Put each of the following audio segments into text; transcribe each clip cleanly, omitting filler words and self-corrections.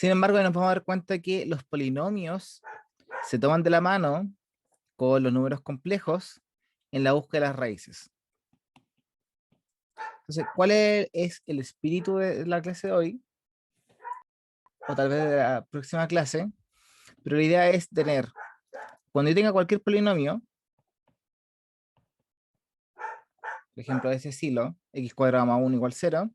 Sin embargo, nos vamos a dar cuenta que los polinomios se toman de la mano con los números complejos en la búsqueda de las raíces. Entonces, ¿cuál es el espíritu de la clase de hoy? O tal vez de la próxima clase. Pero la idea es tener, cuando yo tenga cualquier polinomio, por ejemplo, de ese estilo, x cuadrado más 1 igual 0,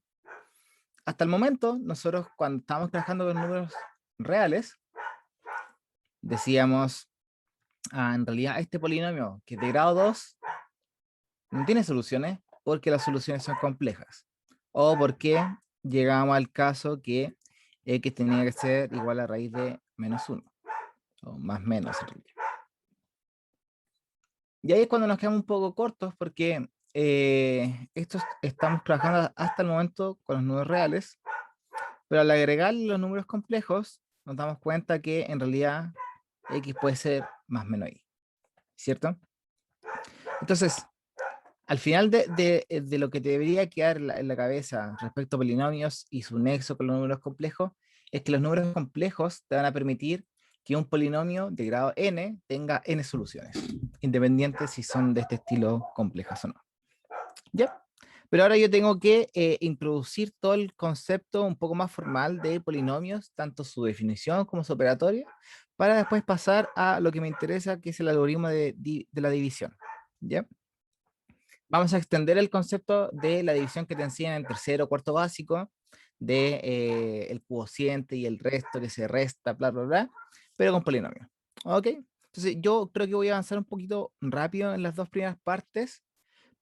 hasta el momento, nosotros cuando estamos trabajando con números reales, decíamos, en realidad este polinomio que es de grado 2 no tiene soluciones porque las soluciones son complejas. O porque llegamos al caso que x tenía que ser igual a raíz de menos 1, o más menos en realidad. Y ahí es cuando nos quedamos un poco cortos porque estamos trabajando hasta el momento con los números reales, pero al agregar los números complejos nos damos cuenta que en realidad x puede ser más menos y, ¿cierto? Entonces, al final de lo que te debería quedar en la cabeza respecto a polinomios y su nexo con los números complejos, es que los números complejos te van a permitir que un polinomio de grado n tenga n soluciones, independiente si son de este estilo complejas o no. ¿Ya? Pero ahora yo tengo que introducir todo el concepto un poco más formal de polinomios, tanto su definición como su operatoria, para después pasar a lo que me interesa, que es el algoritmo de la división. ¿Ya? Vamos a extender el concepto de la división que te enseñan en tercero o cuarto básico, de el cociente y el resto que se resta, bla, bla, bla, pero con polinomios. ¿Ok? Entonces yo creo que voy a avanzar un poquito rápido en las dos primeras partes,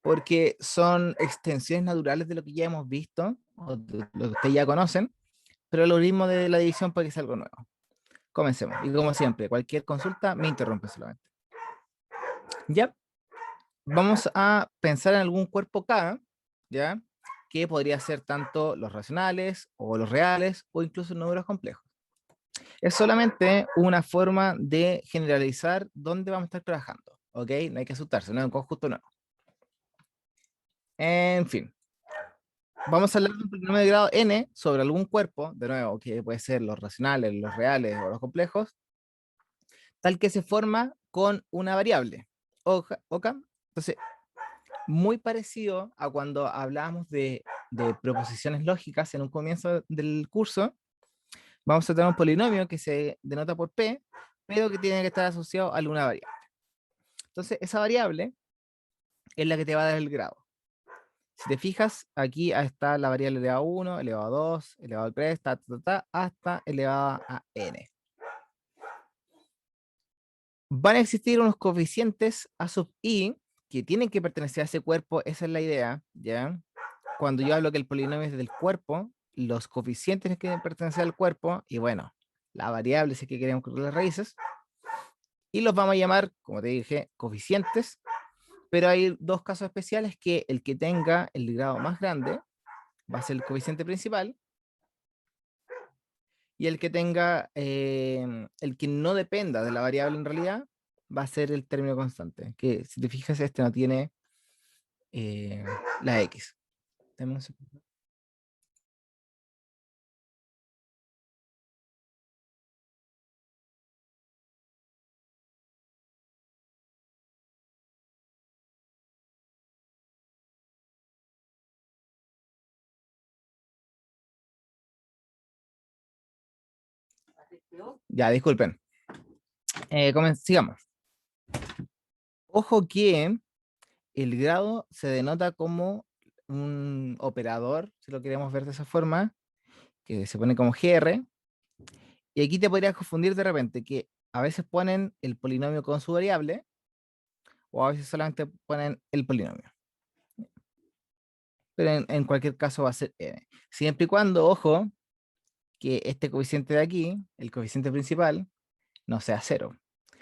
porque son extensiones naturales de lo que ya hemos visto, o de lo que ustedes ya conocen, pero el algoritmo de la división puede que sea algo nuevo. Comencemos. Y como siempre, cualquier consulta me interrumpe solamente. Ya, vamos a pensar en algún cuerpo K, ¿ya? Que podría ser tanto los racionales, o los reales, o incluso números complejos. Es solamente una forma de generalizar dónde vamos a estar trabajando, ¿ok? No hay que asustarse, no es un conjunto nuevo. En fin. Vamos a hablar de un polinomio de grado n sobre algún cuerpo, de nuevo, que puede ser los racionales, los reales o los complejos, tal que se forma con una variable. ¿Ok? Entonces, muy parecido a cuando hablábamos de proposiciones lógicas en un comienzo del curso, vamos a tener un polinomio que se denota por p, pero que tiene que estar asociado a alguna variable. Entonces, esa variable es la que te va a dar el grado. Si te fijas, aquí está la variable elevada a 1, elevado a 2, elevado a 3, hasta elevada a n. Van a existir unos coeficientes a sub i que tienen que pertenecer a ese cuerpo, esa es la idea, ¿ya? Cuando yo hablo que el polinomio es del cuerpo, los coeficientes que pertenecen al cuerpo, y bueno, la variable si es que queremos calcular las raíces, y los vamos a llamar, como te dije, coeficientes, pero hay dos casos especiales, que el que tenga el grado más grande va a ser el coeficiente principal, y el que tenga, el que no dependa de la variable en realidad, va a ser el término constante, que si te fijas este no tiene eh, la x. Dame un segundo. Ya, disculpen. Sigamos. Ojo que el grado se denota como un operador, si lo queremos ver de esa forma, que se pone como GR, y aquí te podrías confundir de repente, que a veces ponen el polinomio con su variable, o a veces solamente ponen el polinomio. Pero en cualquier caso va a ser n. Siempre y cuando, ojo, que este coeficiente de aquí, el coeficiente principal, no sea 0.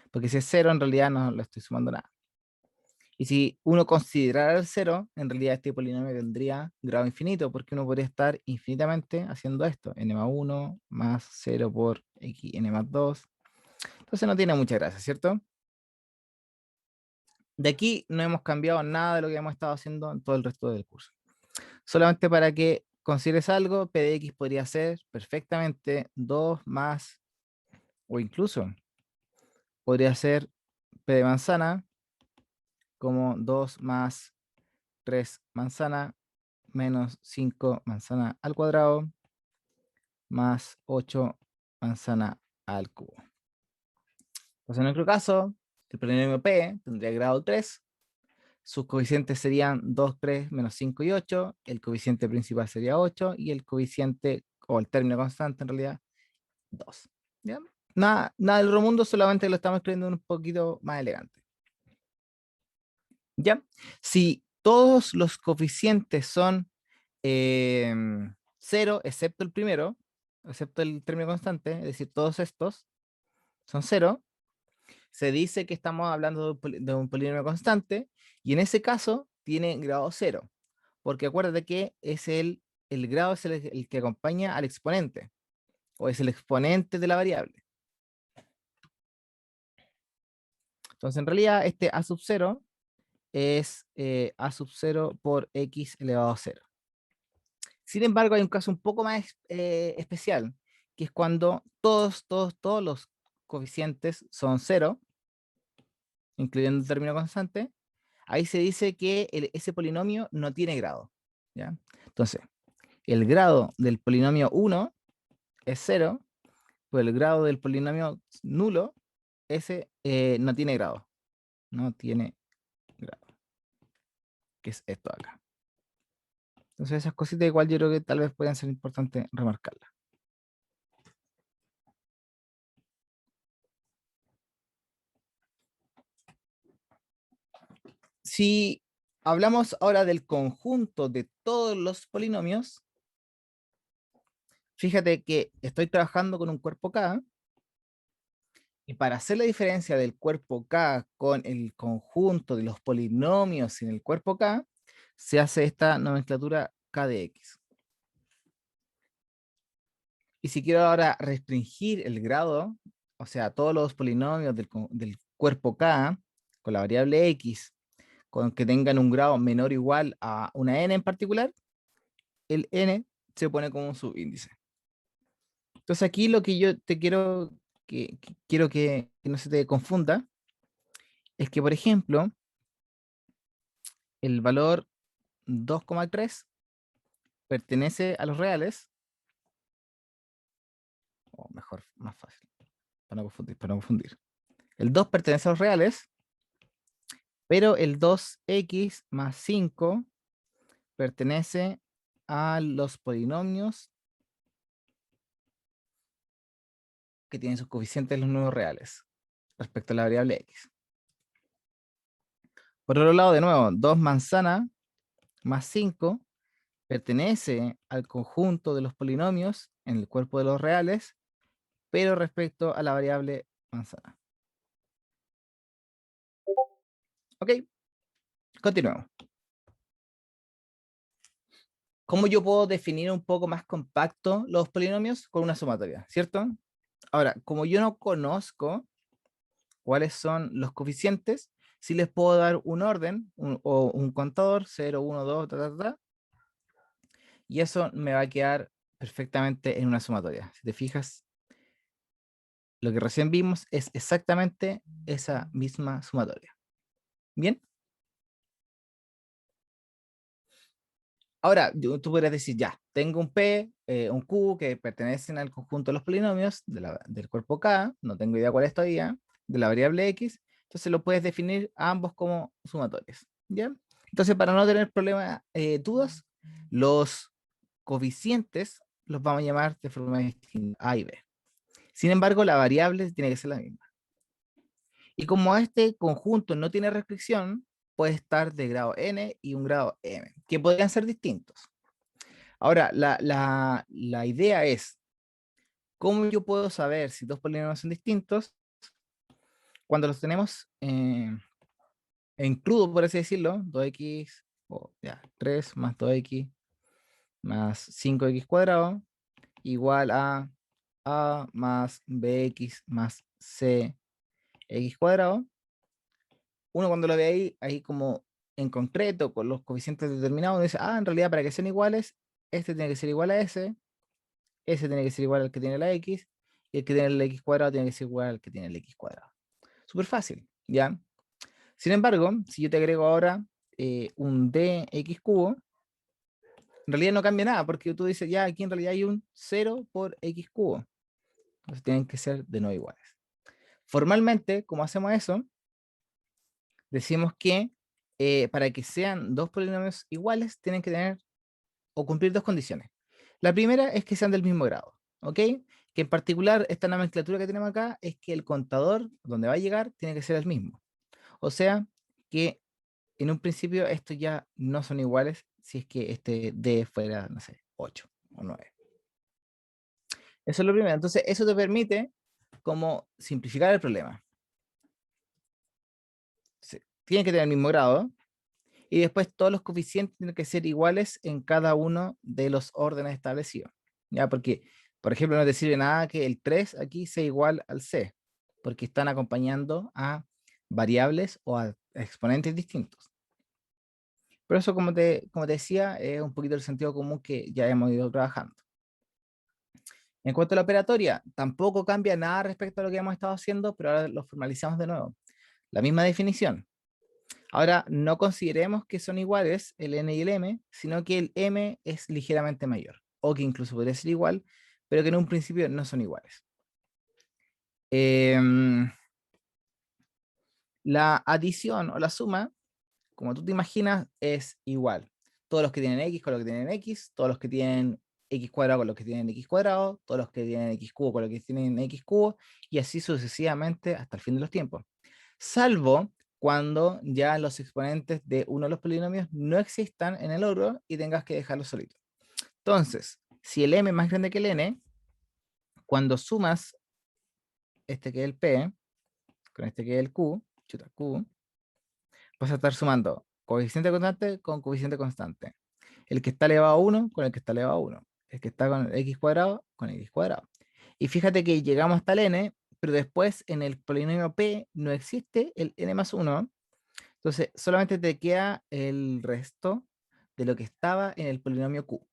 Porque si es 0, en realidad no lo estoy sumando nada. Y si uno considerara el 0, en realidad este polinomio tendría grado infinito, porque uno podría estar infinitamente haciendo esto, n más 1 más 0 por x, n más 2. Entonces no tiene mucha gracia, ¿cierto? De aquí no hemos cambiado nada de lo que hemos estado haciendo en todo el resto del curso. Solamente para que consideres algo, P de X podría ser perfectamente 2 más, o incluso podría ser P de manzana como 2 más 3 manzana menos 5 manzana al cuadrado más 8 manzana al cubo. Entonces, en nuestro caso, el polinomio P tendría grado 3. Sus coeficientes serían 2, 3, menos 5 y 8. El coeficiente principal sería 8 y el coeficiente, o el término constante en realidad, 2. ¿Ya? Nada del otro mundo, solamente lo estamos escribiendo un poquito más elegante. ¿Ya? Si todos los coeficientes son 0, excepto el primero, excepto el término constante, es decir, todos estos son 0, se dice que estamos hablando de un polinomio constante y en ese caso tiene grado 0, porque acuérdate que es el grado es el que acompaña al exponente o es el exponente de la variable. Entonces, en realidad, este a sub 0 es a sub 0 por x elevado a 0. Sin embargo, hay un caso un poco más especial, que es cuando todos los coeficientes son 0, incluyendo el término constante. Ahí se dice que ese polinomio no tiene grado. ¿Ya? Entonces, el grado del polinomio 1 es 0, pero el grado del polinomio nulo, ese no tiene grado. No tiene grado. Que es esto acá. Entonces, esas cositas igual yo creo que tal vez pueden ser importantes remarcarlas. Si hablamos ahora del conjunto de todos los polinomios, fíjate que estoy trabajando con un cuerpo K, y para hacer la diferencia del cuerpo K con el conjunto de los polinomios en el cuerpo K, se hace esta nomenclatura K de X. Y si quiero ahora restringir el grado, o sea, todos los polinomios del cuerpo K con la variable X, con que tengan un grado menor o igual a una n en particular, el n se pone como un subíndice. Entonces aquí lo que yo te quiero que no se te confunda, es que, por ejemplo, el valor 2,3 pertenece a los reales, o mejor, más fácil, para no confundir, para no confundir. El 2 pertenece a los reales, pero el 2x más 5 pertenece a los polinomios que tienen sus coeficientes los números reales respecto a la variable x. Por otro lado, de nuevo, 2 manzana más 5 pertenece al conjunto de los polinomios en el cuerpo de los reales, pero respecto a la variable manzana. Ok, continuemos. ¿Cómo yo puedo definir un poco más compacto los polinomios? Con una sumatoria, ¿cierto? Ahora, como yo no conozco cuáles son los coeficientes, sí les puedo dar un orden o un contador, 0, 1, 2, y eso me va a quedar perfectamente en una sumatoria. Si te fijas, lo que recién vimos es exactamente esa misma sumatoria. ¿Bien? Ahora, tú podrías decir, ya, tengo un P, un Q que pertenecen al conjunto de los polinomios del cuerpo K, no tengo idea cuál es todavía, de la variable X, entonces lo puedes definir a ambos como sumatorios. ¿Ya? Entonces, para no tener problemas, dudas, los coeficientes los vamos a llamar de forma distinta, A y B. Sin embargo, la variable tiene que ser la misma. Y como este conjunto no tiene restricción, puede estar de grado n y un grado m, que podrían ser distintos. Ahora, la idea es, ¿cómo yo puedo saber si dos polinomios son distintos? Cuando los tenemos en crudo, por así decirlo, 2x, o ya, 3 más 2x más 5x cuadrado, igual a más bx más cx cuadrado. Uno cuando lo ve ahí como en concreto, con los coeficientes determinados, dice, en realidad para que sean iguales, este tiene que ser igual a ese tiene que ser igual al que tiene la x, y el que tiene el x cuadrado tiene que ser igual al que tiene el x cuadrado. Súper fácil, ¿ya? Sin embargo, si yo te agrego ahora un dx cubo, en realidad no cambia nada, porque tú dices, ya, aquí en realidad hay un 0 por x cubo. Entonces tienen que ser de nuevo iguales. Formalmente, ¿cómo hacemos eso? Decimos que para que sean dos polinomios iguales, tienen que tener o cumplir dos condiciones. La primera es que sean del mismo grado, ¿ok? Que en particular esta nomenclatura que tenemos acá es que el contador donde va a llegar tiene que ser el mismo. O sea que en un principio estos ya no son iguales si es que este D fuera, no sé, 8 o 9. Eso es lo primero. Entonces eso te permite como simplificar el problema. Tienen que tener el mismo grado, y después todos los coeficientes tienen que ser iguales en cada uno de los órdenes establecidos. ¿Ya? Porque, por ejemplo, no te sirve nada que el 3 aquí sea igual al C, porque están acompañando a variables o a exponentes distintos. Pero eso, como te decía, es un poquito el sentido común que ya hemos ido trabajando. En cuanto a la operatoria, tampoco cambia nada respecto a lo que hemos estado haciendo, pero ahora lo formalizamos de nuevo. La misma definición. Ahora, no consideremos que son iguales el n y el m, sino que el m es ligeramente mayor, o que incluso podría ser igual, pero que en un principio no son iguales. La adición o la suma, como tú te imaginas, es igual. Todos los que tienen x con los que tienen x, todos los que tienen x cuadrado con los que tienen x cuadrado, todos los que tienen x cubo con los que tienen x cubo, y así sucesivamente hasta el fin de los tiempos. Salvo cuando ya los exponentes de uno de los polinomios no existan en el otro y tengas que dejarlo solito. Entonces, si el m es más grande que el n, cuando sumas este que es el p con este que es el q, vas a estar sumando coeficiente constante con coeficiente constante. El que está elevado a 1 con el que está elevado a 1. El que está con x cuadrado con x cuadrado. Y fíjate que llegamos hasta el n, pero después en el polinomio p no existe el n más 1. Entonces, solamente te queda el resto de lo que estaba en el polinomio q.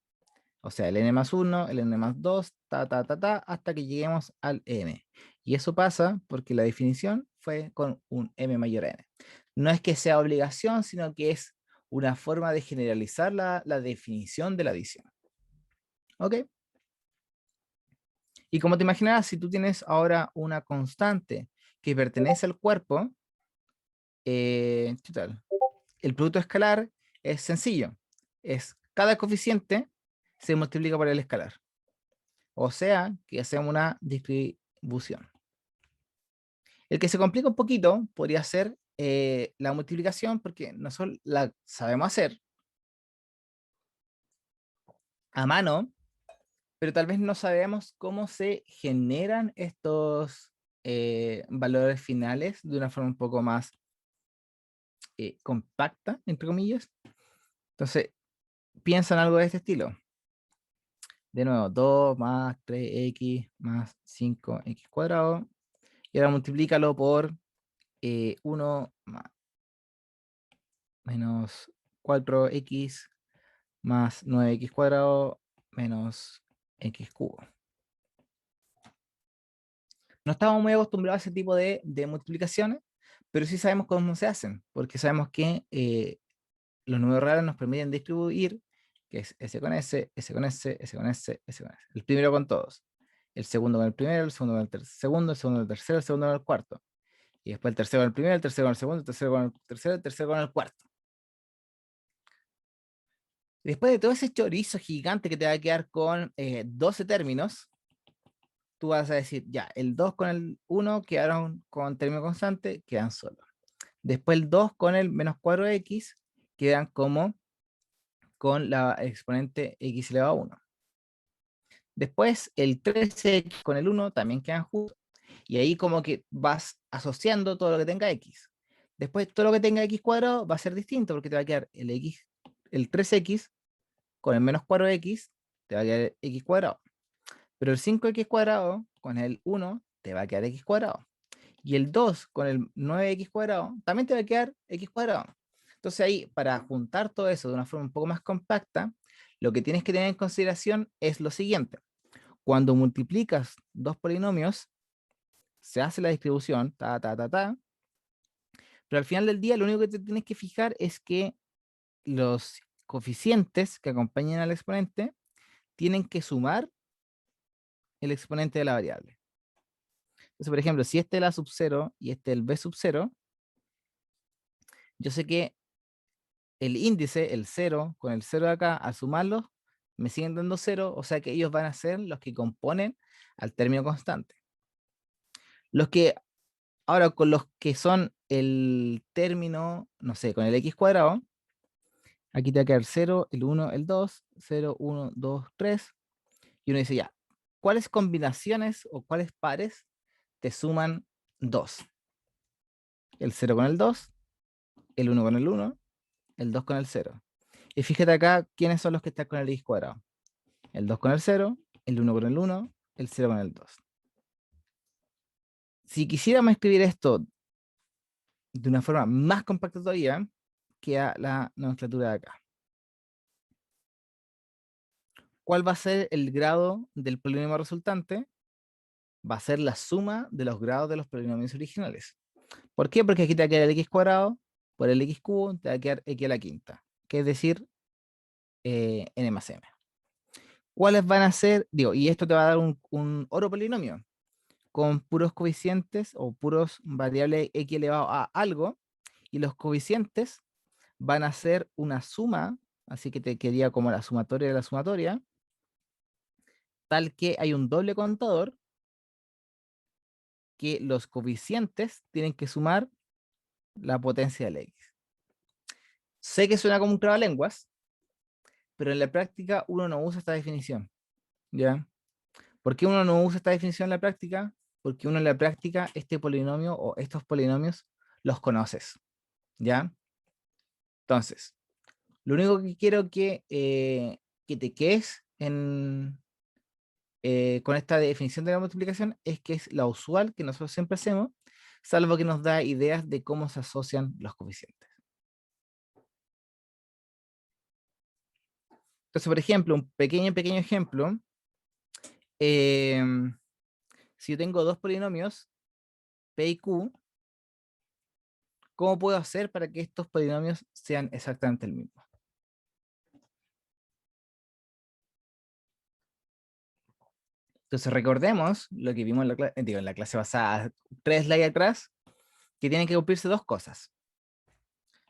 O sea, el n más 1, el n más 2, hasta que lleguemos al m. Y eso pasa porque la definición fue con un m mayor a n. No es que sea obligación, sino que es una forma de generalizar la definición de la adición. ¿Ok? Y como te imaginarás, si tú tienes ahora una constante que pertenece al cuerpo, ¿qué tal? El producto escalar es sencillo. Es cada coeficiente se multiplica por el escalar. O sea, que hacemos una distribución. El que se complica un poquito podría ser la multiplicación, porque nosotros la sabemos hacer a mano, pero tal vez no sabemos cómo se generan estos valores finales de una forma un poco más compacta, entre comillas. Entonces, piensa en algo de este estilo. De nuevo, 2 más 3x más 5x cuadrado. Y ahora multiplícalo por 1 menos 4x más 9x cuadrado menos x cubo. No estamos muy acostumbrados a ese tipo de multiplicaciones, pero sí sabemos cómo se hacen, porque sabemos que los números reales nos permiten distribuir, que es S con S, S con S, S con S, S con S. El primero con todos. El segundo con el primero, el segundo con el segundo, el segundo con el tercero, el segundo con el cuarto. Y después el tercero con el primero, el tercero con el segundo, el tercero con el tercero, el tercero con el cuarto. Después de todo ese chorizo gigante que te va a quedar con 12 términos, tú vas a decir, ya, el 2 con el 1 quedaron con término constante, quedan solos. Después el 2 con el menos 4x quedan como con la exponente x elevado a 1. Después el 13x con el 1 también quedan juntos. Y ahí como que vas asociando todo lo que tenga x. Después todo lo que tenga x cuadrado va a ser distinto porque te va a quedar el 3x con el menos 4x, te va a quedar x cuadrado. Pero el 5x cuadrado con el 1 te va a quedar x cuadrado. Y el 2 con el 9x cuadrado también te va a quedar x cuadrado. Entonces ahí, para juntar todo eso de una forma un poco más compacta, Lo que tienes que tener en consideración es lo siguiente. Cuando multiplicas dos polinomios, se hace la distribución, pero al final del día lo único que te tienes que fijar es que los coeficientes que acompañan al exponente tienen que sumar el exponente de la variable. Entonces, por ejemplo, si este es la sub 0 y este es el b sub 0, yo sé que el índice, el 0, con el 0 de acá, al sumarlos, me siguen dando 0, o sea que ellos van a ser los que componen al término constante. Los que, ahora con los que son el término, no sé, con el x cuadrado, aquí te va a quedar 0, el 1, el 2, 0, 1, 2, 3, y uno dice ya, ¿cuáles combinaciones o cuáles pares te suman 2? El 0 con el 2, el 1 con el 1, el 2 con el 0. Y fíjate acá quiénes son los que están con el x cuadrado. El 2 con el 0, el 1 con el 1, el 0 con el 2. Si quisiéramos escribir esto de una forma más compacta todavía, queda la nomenclatura de acá. ¿Cuál va a ser el grado del polinomio resultante? Va a ser la suma de los grados de los polinomios originales. ¿Por qué? Porque aquí te va a quedar el x cuadrado por el x cubo, te va a quedar x a la quinta, que es decir, n más m. ¿Cuáles van a ser? Digo, y esto te va a dar un oro polinomio con puros coeficientes o puros variables x elevado a algo, y los coeficientes van a ser una suma, así que te quedaría como la sumatoria de la sumatoria, tal que hay un doble contador que los coeficientes tienen que sumar la potencia del x. Sé que suena como un trabalenguas, pero en la práctica uno no usa esta definición, ¿ya? ¿Por qué uno no usa esta definición en la práctica? Porque uno en la práctica este polinomio o estos polinomios los conoces, ¿ya? Entonces, lo único que quiero que te quedes con esta definición de la multiplicación es que es la usual que nosotros siempre hacemos, salvo que nos da ideas de cómo se asocian los coeficientes. Entonces, por ejemplo, un pequeño ejemplo, si yo tengo dos polinomios, P y Q, ¿cómo puedo hacer para que estos polinomios sean exactamente el mismo? Entonces recordemos lo que vimos en la clase pasada, 3 slides atrás, que tienen que cumplirse dos cosas.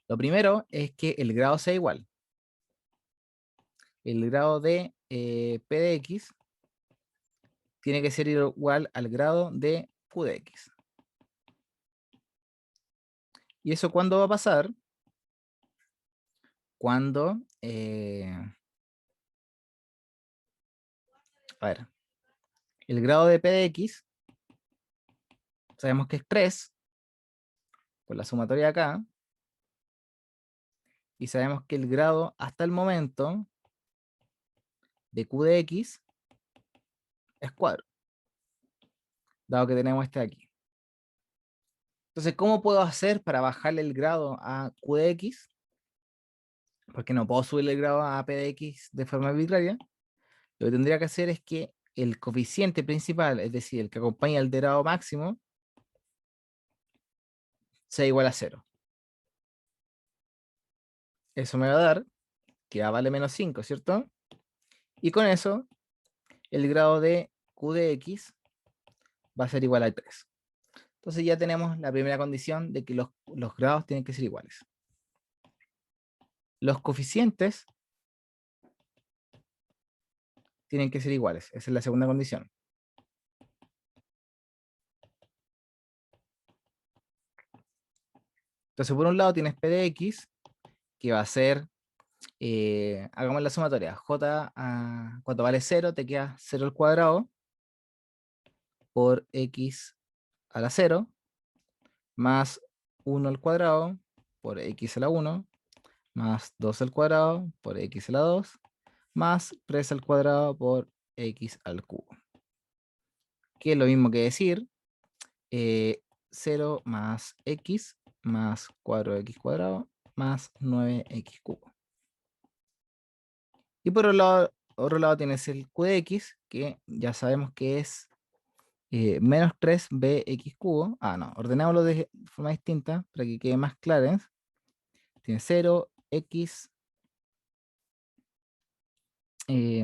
Lo primero es que el grado sea igual. El grado de P de X tiene que ser igual al grado de Q de X. ¿Y eso cuándo va a pasar? Cuando, a ver, el grado de P de X, sabemos que es 3, por la sumatoria acá, y sabemos que el grado hasta el momento de Q de X es 4, dado que tenemos este aquí. Entonces, ¿cómo puedo hacer para bajarle el grado a Q de X? Porque no puedo subirle el grado a P de X de forma arbitraria. Lo que tendría que hacer es que el coeficiente principal, es decir, el que acompaña al grado máximo, sea igual a 0. Eso me va a dar que A vale menos 5, ¿cierto? Y con eso, el grado de Q de X va a ser igual a 3. Entonces ya tenemos la primera condición de que los grados tienen que ser iguales. Los coeficientes tienen que ser iguales. Esa es la segunda condición. Entonces, por un lado tienes P de X, que va a ser, hagamos la sumatoria, J, cuando vale 0, te queda 0 al cuadrado por X a la 0, más 1 al cuadrado por X a la 1, más 2 al cuadrado por X a la 2, más 3 al cuadrado por X al cubo. Que es lo mismo que decir 0 más X más 4X cuadrado más 9X cubo. Y por otro lado tienes el q de x, que ya sabemos que es menos 3bx cubo. Ah, no, ordenémoslo de forma distinta para que quede más claro. Tiene 0x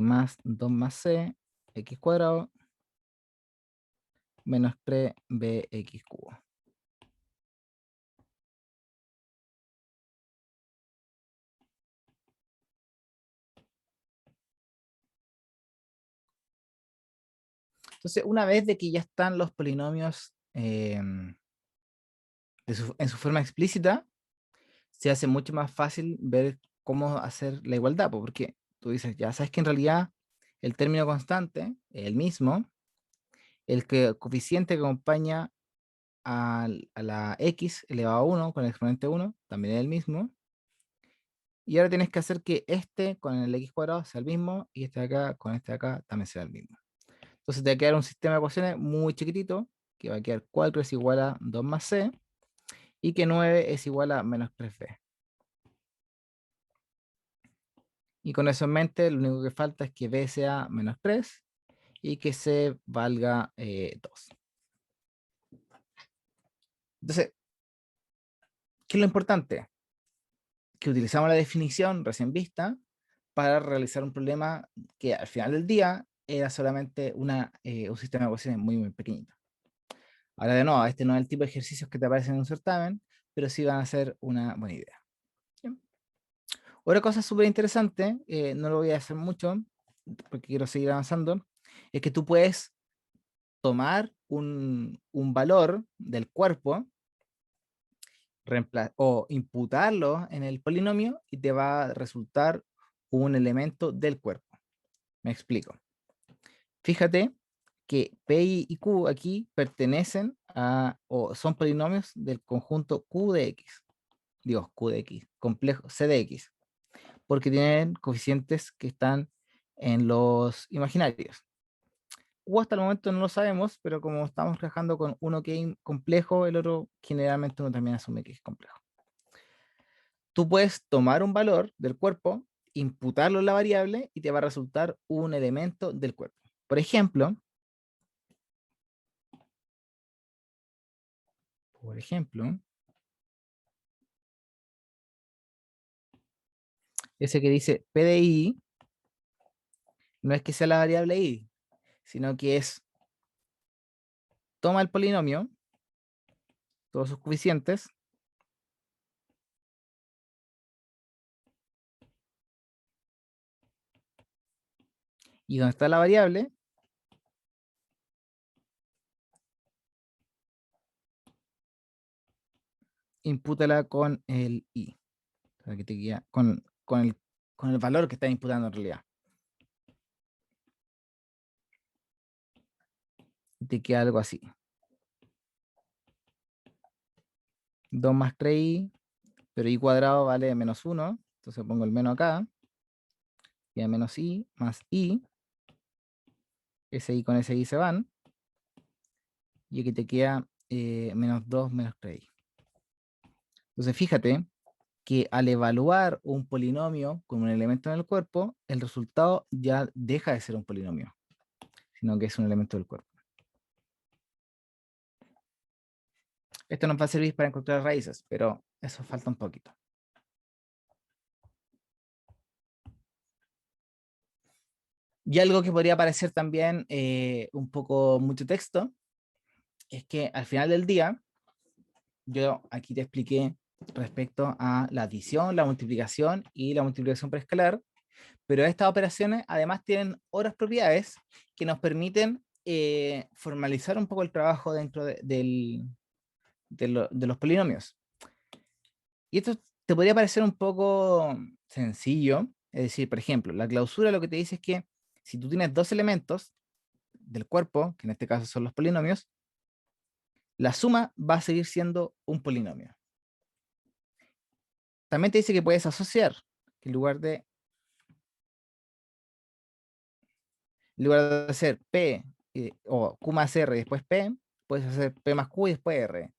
más 2 más c, x cuadrado, menos 3bx cubo. Entonces, una vez de que ya están los polinomios en su forma explícita, se hace mucho más fácil ver cómo hacer la igualdad, porque tú dices, ya sabes que en realidad el término constante es el mismo, el coeficiente que acompaña a la x elevado a 1 con el exponente 1 también es el mismo, y ahora tienes que hacer que este con el x cuadrado sea el mismo, y este de acá con este de acá también sea el mismo. Entonces te va a quedar un sistema de ecuaciones muy chiquitito, que va a quedar 4 es igual a 2 más c, y que 9 es igual a menos 3b. Y con eso en mente, lo único que falta es que b sea menos 3 y que c valga 2. Entonces, ¿qué es lo importante? Que utilizamos la definición recién vista para realizar un problema que al final del día era solamente un sistema de ecuaciones muy, muy pequeñito. Ahora de nuevo, este no es el tipo de ejercicios que te aparecen en un certamen, pero sí van a ser una buena idea. Bien. Otra cosa súper interesante, no lo voy a hacer mucho porque quiero seguir avanzando, es que tú puedes tomar un valor del cuerpo o imputarlo en el polinomio y te va a resultar un elemento del cuerpo. Me explico. Fíjate que P y Q aquí pertenecen a, o son polinomios del conjunto Q de X. Digo, Q de X, complejo C de X, porque tienen coeficientes que están en los imaginarios. Q hasta el momento no lo sabemos, pero como estamos trabajando con uno que es complejo, el otro generalmente uno también asume que es complejo. Tú puedes tomar un valor del cuerpo, imputarlo en la variable y te va a resultar un elemento del cuerpo. Por ejemplo, ese que dice P de I no es que sea la variable I, sino que es, toma el polinomio, todos sus coeficientes, y donde está la variable, impútala con el I, para que te quede con el valor que estás imputando en realidad. Y te queda algo así. 2 más 3i, pero i cuadrado vale menos 1, entonces pongo el menos acá, queda menos i más i, ese i con ese i se van, y aquí te queda menos 2 menos 3i. Entonces fíjate que al evaluar un polinomio como un elemento en el cuerpo, el resultado ya deja de ser un polinomio, sino que es un elemento del cuerpo. Esto nos va a servir para encontrar raíces, pero eso falta un poquito. Y algo que podría parecer también un poco mucho texto, es que al final del día, yo aquí te expliqué respecto a la adición, la multiplicación y la multiplicación por escalar, pero estas operaciones además tienen otras propiedades que nos permiten formalizar un poco el trabajo dentro de los polinomios. Y esto te podría parecer un poco sencillo, es decir, por ejemplo, la clausura lo que te dice es que si tú tienes dos elementos del cuerpo, que en este caso son los polinomios, la suma va a seguir siendo un polinomio. También te dice que puedes asociar, que en lugar de hacer P o Q más R y después P, puedes hacer P más Q y después R.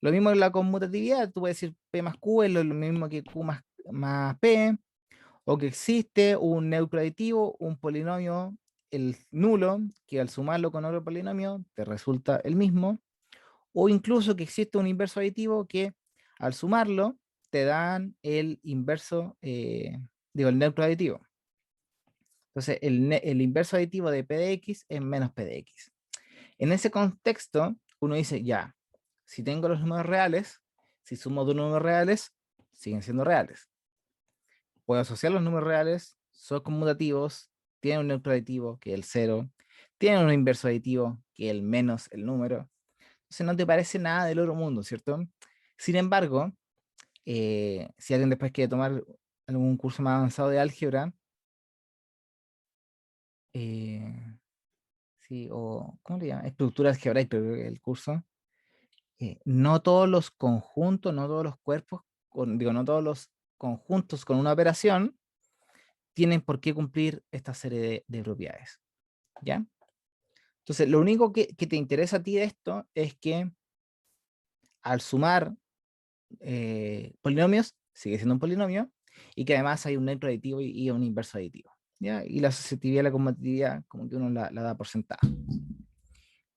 Lo mismo en la conmutatividad, tú puedes decir P más Q es lo mismo que Q más P, o que existe un neutro aditivo, un polinomio, el nulo, que al sumarlo con otro polinomio te resulta el mismo, o incluso que existe un inverso aditivo que al sumarlo te dan el inverso, digo, el neutro aditivo. Entonces, el inverso aditivo de P de X es menos P de X. En ese contexto, uno dice, ya, si tengo los números reales, si sumo dos números reales, siguen siendo reales. Puedo asociar los números reales, son conmutativos, tienen un neutro aditivo, que es el 0, tienen un inverso aditivo, que es el menos el número. Entonces no te parece nada del otro mundo, ¿cierto? Sin embargo, si alguien después quiere tomar algún curso más avanzado de álgebra, eh, sí, o ¿cómo le llaman? Estructura algebraica, creo que es el curso. No todos los conjuntos, no todos los cuerpos, digo, no todos los conjuntos con una operación tienen por qué cumplir esta serie de propiedades, ¿ya? Entonces, lo único que te interesa a ti de esto es que al sumar polinomios, sigue siendo un polinomio, y que además hay un neutro aditivo y un inverso aditivo, ¿ya? Y la asociatividad y la conmutatividad, como que uno la da por sentada.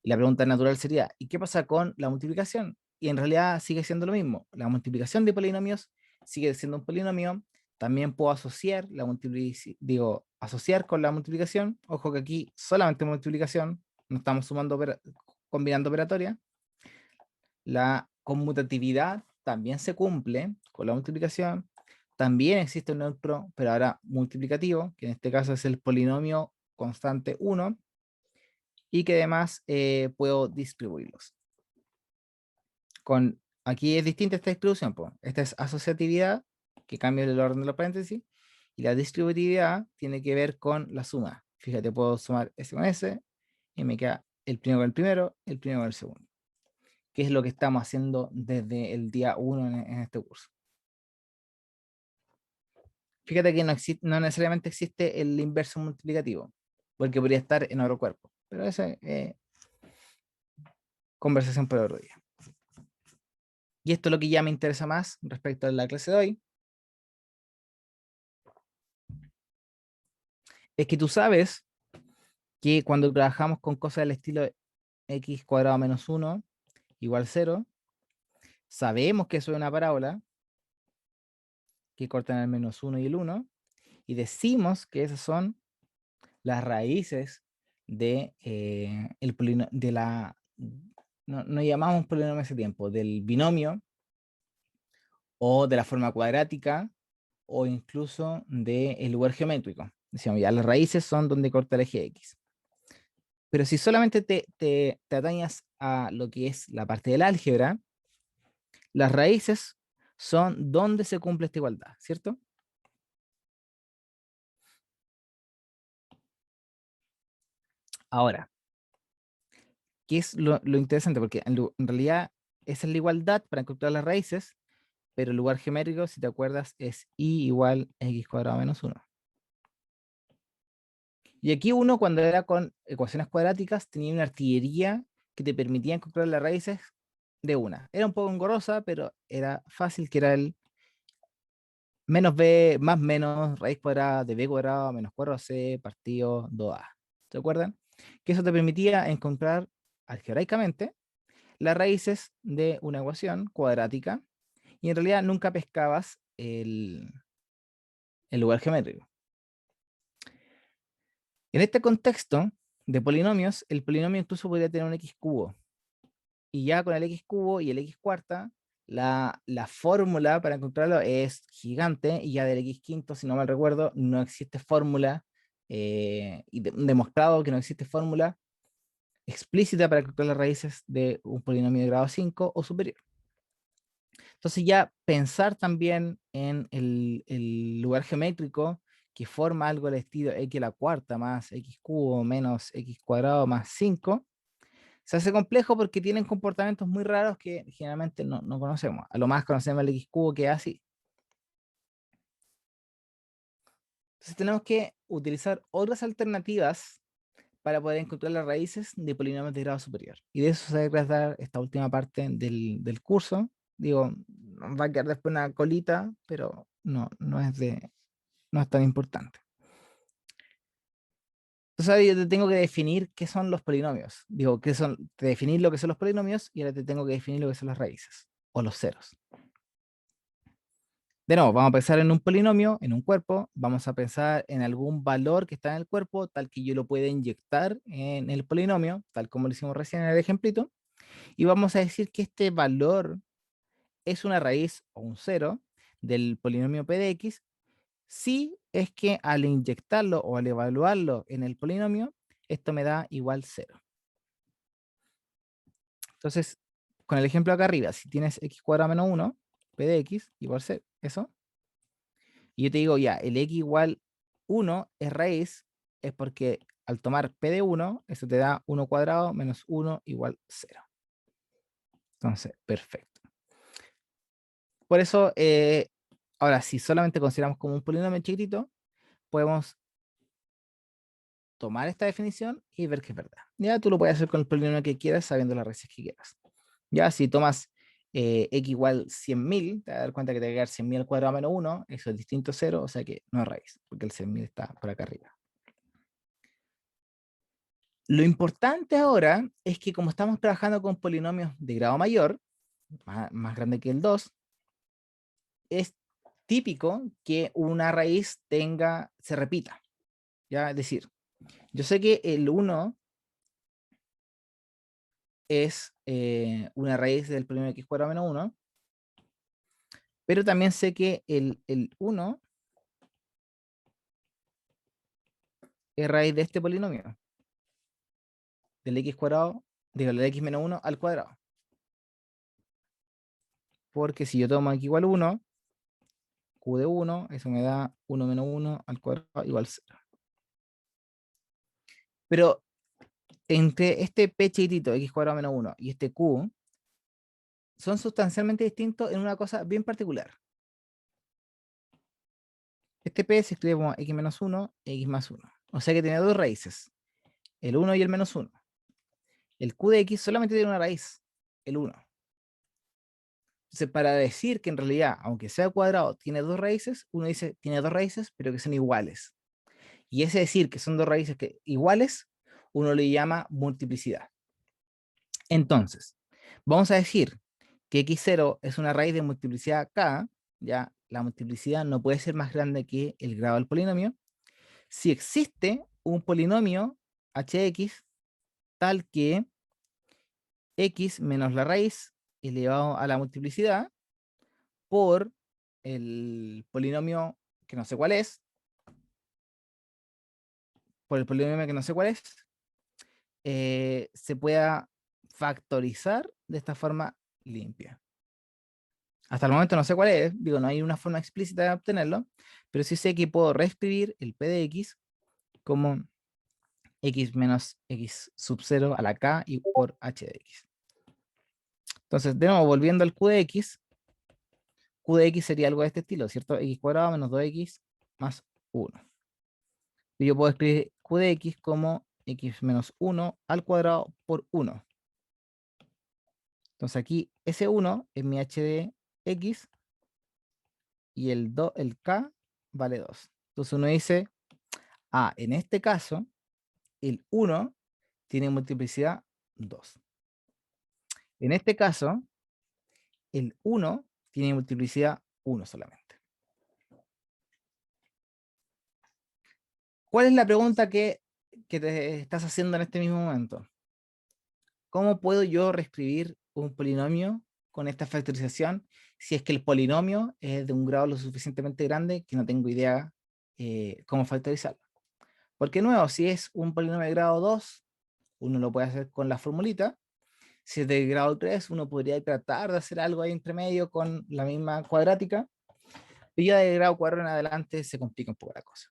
Y la pregunta natural sería, ¿y qué pasa con la multiplicación? Y en realidad sigue siendo lo mismo. La multiplicación de polinomios sigue siendo un polinomio. También puedo asociar asociar con la multiplicación. Ojo que aquí solamente multiplicación, no estamos sumando, combinando operatoria. La conmutatividad también se cumple con la multiplicación. También existe un neutro, pero ahora multiplicativo, que en este caso es el polinomio constante 1, y que además puedo distribuirlos. Aquí es distinta esta distribución, pues. Esta es asociatividad, que cambia el orden de los paréntesis, y la distributividad tiene que ver con la suma. Fíjate, puedo sumar S con S, y me queda el primero con el primero, el primero con el segundo, que es lo que estamos haciendo desde el día 1 en este curso. Fíjate que no necesariamente existe el inverso multiplicativo, porque podría estar en otro cuerpo, pero esa es conversación para otro día. Y esto es lo que ya me interesa más respecto a la clase de hoy, es que tú sabes que cuando trabajamos con cosas del estilo x cuadrado menos 1 igual 0, sabemos que eso es una parábola que corta en el menos 1 y el 1, y decimos que esas son las raíces de, de la, no llamamos polinomio ese tiempo, del binomio o de la forma cuadrática o incluso del lugar geométrico. Decíamos ya, las raíces son donde corta el eje X. Pero si solamente te atañas a lo que es la parte del álgebra, las raíces son donde se cumple esta igualdad, ¿cierto? Ahora, ¿qué es lo interesante? Porque en realidad esa es la igualdad para encontrar las raíces, pero el lugar geométrico, si te acuerdas, es y igual x cuadrado menos 1. Y aquí uno, cuando era con ecuaciones cuadráticas, tenía una artillería que te permitía encontrar las raíces de una. Era un poco engorrosa, pero era fácil, que era el menos b más menos raíz cuadrada de b cuadrado menos 4c partido 2a. ¿Se acuerdan? Que eso te permitía encontrar algebraicamente las raíces de una ecuación cuadrática, y en realidad nunca pescabas el lugar geométrico. En este contexto de polinomios, el polinomio incluso podría tener un x cubo, y ya con el x cubo y el x cuarta, la fórmula para encontrarlo es gigante, y ya del x quinto, si no mal recuerdo, no existe fórmula, y demostrado que no existe fórmula explícita para encontrar las raíces de un polinomio de grado 5 o superior. Entonces ya pensar también en el lugar geométrico que forma algo al estilo x a la cuarta más x cubo menos x cuadrado más 5, se hace complejo porque tienen comportamientos muy raros que generalmente no conocemos. A lo más conocemos el x cubo, que es así. Entonces tenemos que utilizar otras alternativas para poder encontrar las raíces de polinomios de grado superior. Y de eso se va a tratar esta última parte del curso. Digo, va a quedar después una colita, pero no es de no es tan importante. Entonces ahora yo te tengo que definir qué son los polinomios. Digo, definir lo que son los polinomios y ahora te tengo que definir lo que son las raíces o los ceros. De nuevo, vamos a pensar en un polinomio, en un cuerpo, vamos a pensar en algún valor que está en el cuerpo, tal que yo lo pueda inyectar en el polinomio, tal como lo hicimos recién en el ejemplito, y vamos a decir que este valor es una raíz o un cero del polinomio p de x, si es que al inyectarlo o al evaluarlo en el polinomio, esto me da igual cero. Entonces, con el ejemplo acá arriba, si tienes x cuadrado menos 1, p de x igual 0, eso. Y yo te digo, ya, el x igual 1 es raíz, es porque al tomar p de 1, eso te da 1 cuadrado menos 1 igual 0. Entonces, perfecto. Por eso, ahora, si solamente consideramos como un polinomio chiquitito, podemos tomar esta definición y ver que es verdad. Ya tú lo puedes hacer con el polinomio que quieras, sabiendo las raíces que quieras. Ya si tomas x igual 100.000, te vas a dar cuenta que te va a quedar 100.000 al cuadrado menos 1, eso es distinto a 0, o sea que no es raíz, porque el 100.000 está por acá arriba. Lo importante ahora es que como estamos trabajando con polinomios de grado mayor, más grande que el 2, es típico que una raíz se repita. ¿Ya? Es decir, yo sé que el 1 es una raíz del polinomio x cuadrado menos 1, pero también sé que el 1 es raíz de este polinomio, del x cuadrado, digo, del x menos 1 al cuadrado. Porque si yo tomo x igual 1, q de 1, eso me da 1 menos 1 al cuadrado igual 0. Pero entre este p chiquitito, x cuadrado menos 1, y este q, son sustancialmente distintos en una cosa bien particular. Este p se escribe como x menos 1, x más 1. O sea que tiene dos raíces, el 1 y el menos 1. El q de x solamente tiene una raíz, el 1. Entonces, para decir que en realidad, aunque sea cuadrado, tiene dos raíces, uno dice tiene dos raíces, pero que son iguales. Y ese decir que son dos raíces iguales, uno le llama multiplicidad. Entonces, vamos a decir que x0 es una raíz de multiplicidad k, ya la multiplicidad no puede ser más grande que el grado del polinomio, si existe un polinomio hx tal que x menos la raíz elevado a la multiplicidad por el polinomio que no sé cuál es, por el polinomio que no sé cuál es, se pueda factorizar de esta forma limpia. Hasta el momento no sé cuál es, digo, no hay una forma explícita de obtenerlo, pero sí sé que puedo reescribir el p de x como x menos x sub 0 a la k y por h de x. Entonces, de nuevo, volviendo al q de x sería algo de este estilo, ¿cierto? X cuadrado menos 2x más 1. Y yo puedo escribir q de x como x menos 1 al cuadrado por 1. Entonces aquí ese 1 es mi h de x y el k vale 2. Entonces uno dice, en este caso, el 1 tiene multiplicidad 2. En este caso, el 1 tiene multiplicidad 1 solamente. ¿Cuál es la pregunta que te estás haciendo en este mismo momento? ¿Cómo puedo yo reescribir un polinomio con esta factorización si es que el polinomio es de un grado lo suficientemente grande que no tengo idea cómo factorizarlo? Porque nuevo, si es un polinomio de grado 2, uno lo puede hacer con la formulita. Si es de grado 3, uno podría tratar de hacer algo ahí entre medio con la misma cuadrática. Y ya de grado 4 en adelante se complica un poco la cosa.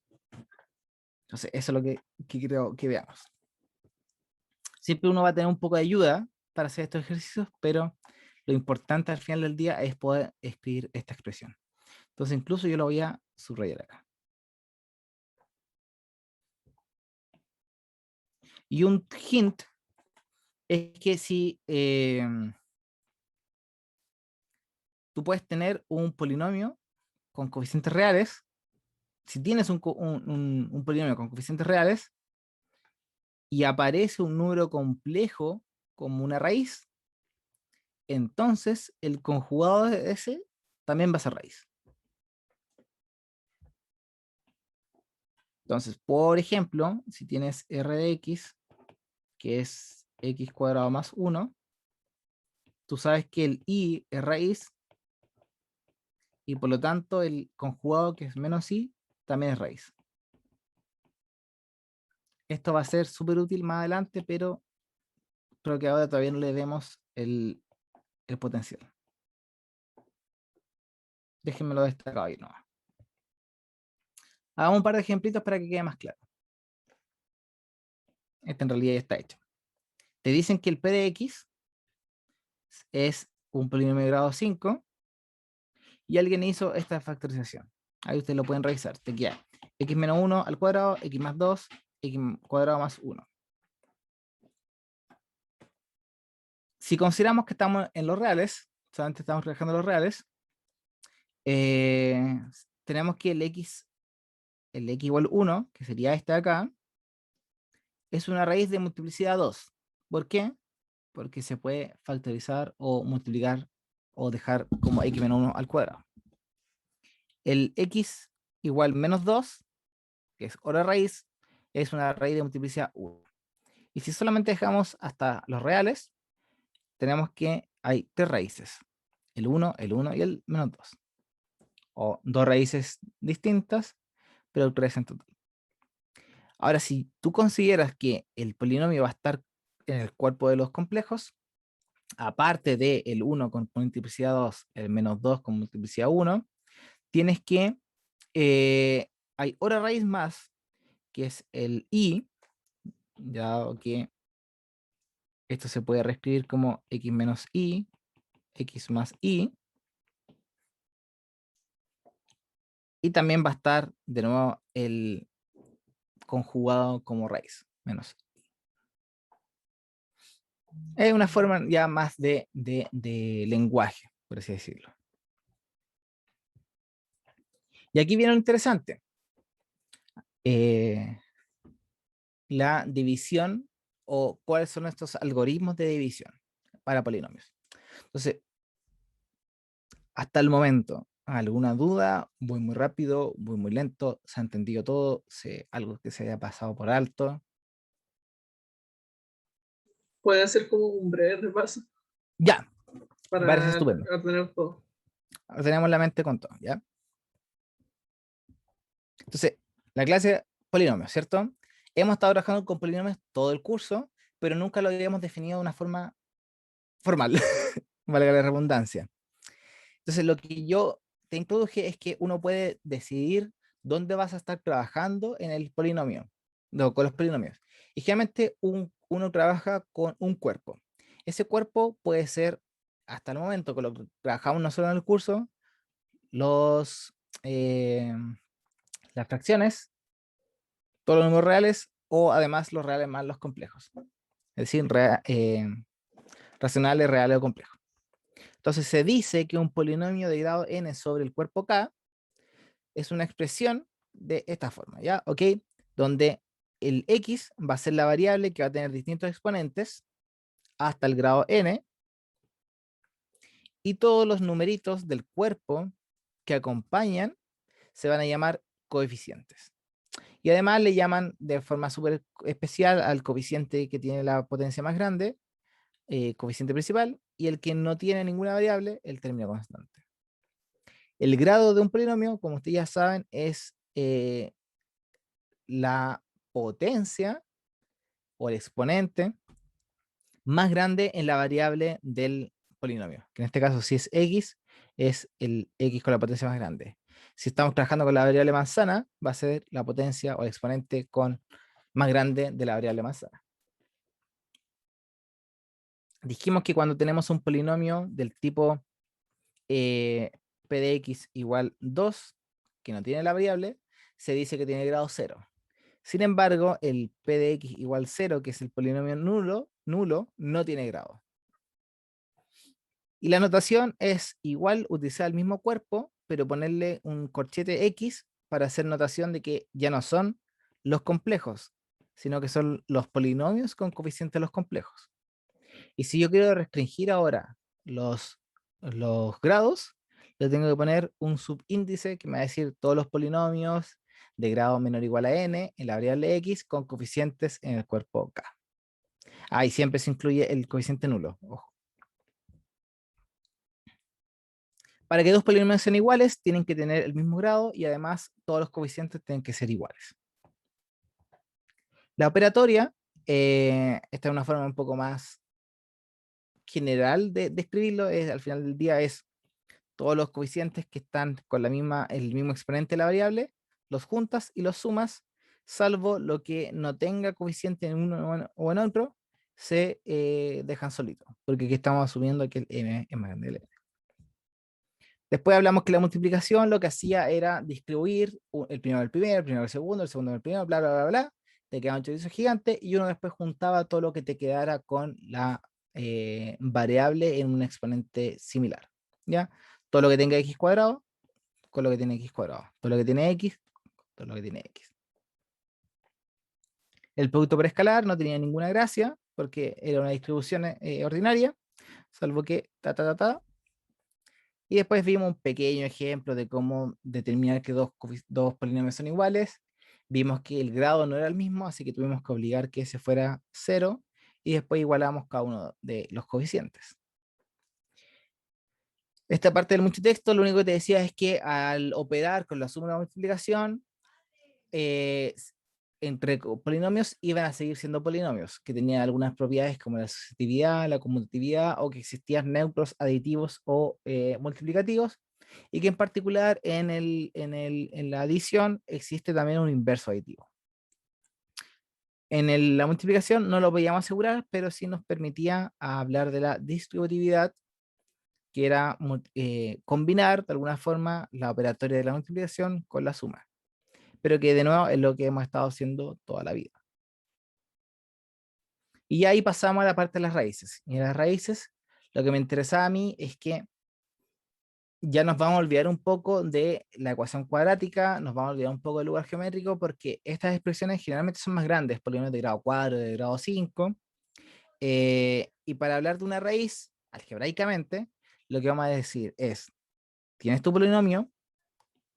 Entonces, eso es lo que creo que veamos. Siempre uno va a tener un poco de ayuda para hacer estos ejercicios, pero lo importante al final del día es poder escribir esta expresión. Entonces, incluso yo lo voy a subrayar acá. Y un hint es que si tú puedes tener un polinomio con coeficientes reales, si tienes un polinomio con coeficientes reales y aparece un número complejo como una raíz, entonces el conjugado de ese también va a ser raíz. Entonces, por ejemplo, si tienes r de x, que es x cuadrado más 1, tú sabes que el i es raíz, y por lo tanto el conjugado que es menos i también es raíz. Esto va a ser súper útil más adelante, pero creo que ahora todavía no le vemos el potencial. Déjenmelo destacado ahí nomás. Hagamos un par de ejemplitos para que quede más claro. Este en realidad ya está hecho. Te dicen que el p de x es un polinomio de grado 5 y alguien hizo esta factorización. Ahí ustedes lo pueden revisar. Te queda x menos 1 al cuadrado, x más 2, x cuadrado más 1. Si consideramos que estamos en los reales, solamente estamos trabajando los reales, tenemos que el x igual 1, que sería este de acá, es una raíz de multiplicidad 2. ¿Por qué? Porque se puede factorizar o multiplicar o dejar como x menos 1 al cuadrado. El x igual menos 2, que es otra raíz, es una raíz de multiplicidad 1. Y si solamente dejamos hasta los reales, tenemos que hay tres raíces. El 1 y el menos 2. O dos raíces distintas, pero tres en total. Ahora, si tú consideras que el polinomio va a estar en el cuerpo de los complejos, aparte de el 1 con multiplicidad 2, el menos 2 con multiplicidad 1, tienes que, hay otra raíz más, que es el i, ya que esto se puede reescribir como x menos i, x más i, y también va a estar de nuevo el conjugado como raíz, menos i. Es una forma ya más de lenguaje, por así decirlo. Y aquí viene lo interesante. La división o cuáles son estos algoritmos de división para polinomios. Entonces, hasta el momento, ¿alguna duda? Voy muy rápido, voy muy lento, se ha entendido todo, algo que se haya pasado por alto. Puede ser como un breve repaso Ya, me parece para estupendo. ordenar todo. Ahora tenemos la mente con todo, ¿ya? Entonces, la clase polinomios, ¿cierto? Hemos estado trabajando con polinomios todo el curso, pero nunca lo habíamos definido de una forma formal, valga la redundancia. Entonces, lo que yo te introduje es que uno puede decidir dónde vas a estar trabajando en el polinomio, no, con los polinomios. Y generalmente uno trabaja con un cuerpo. Ese cuerpo puede ser, hasta el momento, con lo que trabajamos nosotros en el curso, eh, las fracciones, todos los números reales, o además los reales más los complejos. Es decir, racionales, reales o complejos. Entonces se dice que un polinomio de grado n sobre el cuerpo K es una expresión de esta forma, ¿ya? ¿Ok? Donde el x va a ser la variable que va a tener distintos exponentes hasta el grado n, y todos los numeritos del cuerpo que acompañan se van a llamar coeficientes. Y además le llaman de forma súper especial al coeficiente que tiene la potencia más grande, coeficiente principal, y el que no tiene ninguna variable, el término constante. El grado de un polinomio, como ustedes ya saben, es la potencia o el exponente más grande en la variable del polinomio, que en este caso si es x, es el x con la potencia más grande. Si estamos trabajando con la variable manzana, va a ser la potencia o el exponente con más grande de la variable manzana. Dijimos que cuando tenemos un polinomio del tipo p de x igual 2, que no tiene la variable, se dice que tiene grado 0. Sin embargo, el p de x igual 0, que es el polinomio nulo, no tiene grado. Y la notación es igual utilizar el mismo cuerpo, pero ponerle un corchete x para hacer notación de que ya no son los complejos, sino que son los polinomios con coeficientes de los complejos. Y si yo quiero restringir ahora los grados, le tengo que poner un subíndice que me va a decir todos los polinomios de grado menor o igual a n en la variable x con coeficientes en el cuerpo k. Ahí siempre se incluye el coeficiente nulo. Ojo. Para que dos polinomios sean iguales, tienen que tener el mismo grado y además todos los coeficientes tienen que ser iguales. La operatoria, esta es una forma un poco más general de escribirlo, al final del día es todos los coeficientes que están con el mismo exponente de la variable, los juntas y los sumas, salvo lo que no tenga coeficiente en uno o en otro, se dejan solitos, porque aquí estamos asumiendo que el m es más grande del n. Después hablamos que la multiplicación lo que hacía era distribuir el primero del primero, el primero del segundo, el segundo del primero, bla, bla, bla, bla, te quedaba un chorizo gigante y uno después juntaba todo lo que te quedara con la variable en un exponente similar, ¿ya? Todo lo que tenga x cuadrado con lo que tiene x cuadrado, todo lo que tiene x, todo lo que tiene x. El producto por escalar no tenía ninguna gracia porque era una distribución ordinaria, salvo que y después vimos un pequeño ejemplo de cómo determinar que dos polinomios son iguales. Vimos que el grado no era el mismo, así que tuvimos que obligar que ese fuera 0 y después igualamos cada uno de los coeficientes. Esta parte del multitexto lo único que te decía es que al operar con la suma de la multiplicación, entre polinomios iban a seguir siendo polinomios, que tenían algunas propiedades como la asociatividad, la conmutatividad, o que existían neutros aditivos o multiplicativos, y que en particular en la adición existe también un inverso aditivo. La multiplicación no lo podíamos asegurar, pero sí nos permitía hablar de la distributividad, que era combinar de alguna forma la operatoria de la multiplicación con la suma, pero que de nuevo es lo que hemos estado haciendo toda la vida. Y ahí pasamos a la parte de las raíces. Y en las raíces, lo que me interesaba a mí es que ya nos vamos a olvidar un poco de la ecuación cuadrática, nos vamos a olvidar un poco del lugar geométrico, porque estas expresiones generalmente son más grandes, polinomios de grado 4, de grado 5, y para hablar de una raíz, algebraicamente, lo que vamos a decir es, tienes tu polinomio,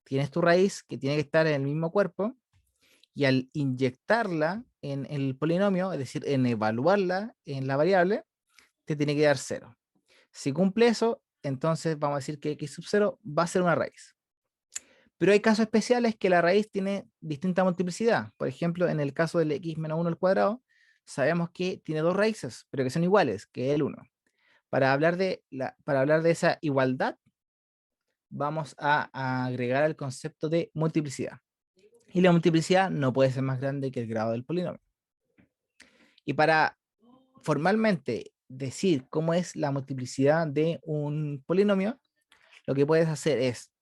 tienes tu raíz, que tiene que estar en el mismo cuerpo, y al inyectarla en el polinomio, es decir, en evaluarla en la variable, te tiene que dar 0. Si cumple eso, entonces vamos a decir que x sub 0 va a ser una raíz. Pero hay casos especiales que la raíz tiene distinta multiplicidad. Por ejemplo, en el caso del x menos 1 al cuadrado, sabemos que tiene dos raíces, pero que son iguales, que es el 1. Para hablar de esa igualdad, vamos a agregar el concepto de multiplicidad. Y la multiplicidad no puede ser más grande que el grado del polinomio. Y para formalmente decir cómo es la multiplicidad de un polinomio, lo que puedes hacer es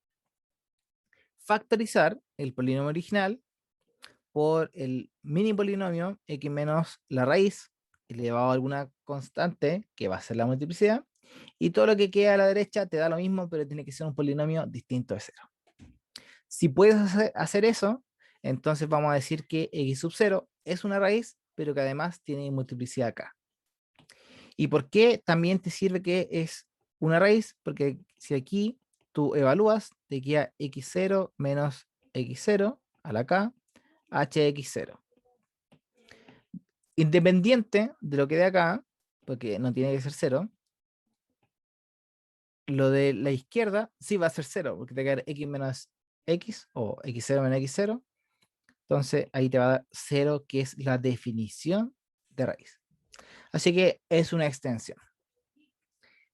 factorizar el polinomio original por el mini polinomio x menos la raíz elevado a alguna constante, que va a ser la multiplicidad, y todo lo que queda a la derecha te da lo mismo, pero tiene que ser un polinomio distinto de 0. Si puedes hacer eso, entonces vamos a decir que x sub 0 es una raíz, pero que además tiene multiplicidad acá. ¿Y por qué también te sirve que es una raíz? Porque si aquí tú evalúas, te queda x0 menos x0 a la k, hx0. Independiente de lo que de acá, porque no tiene que ser 0, lo de la izquierda sí va a ser 0, porque te queda x menos x o x0 menos x0. Entonces ahí te va a dar 0, que es la definición de raíz. Así que es una extensión.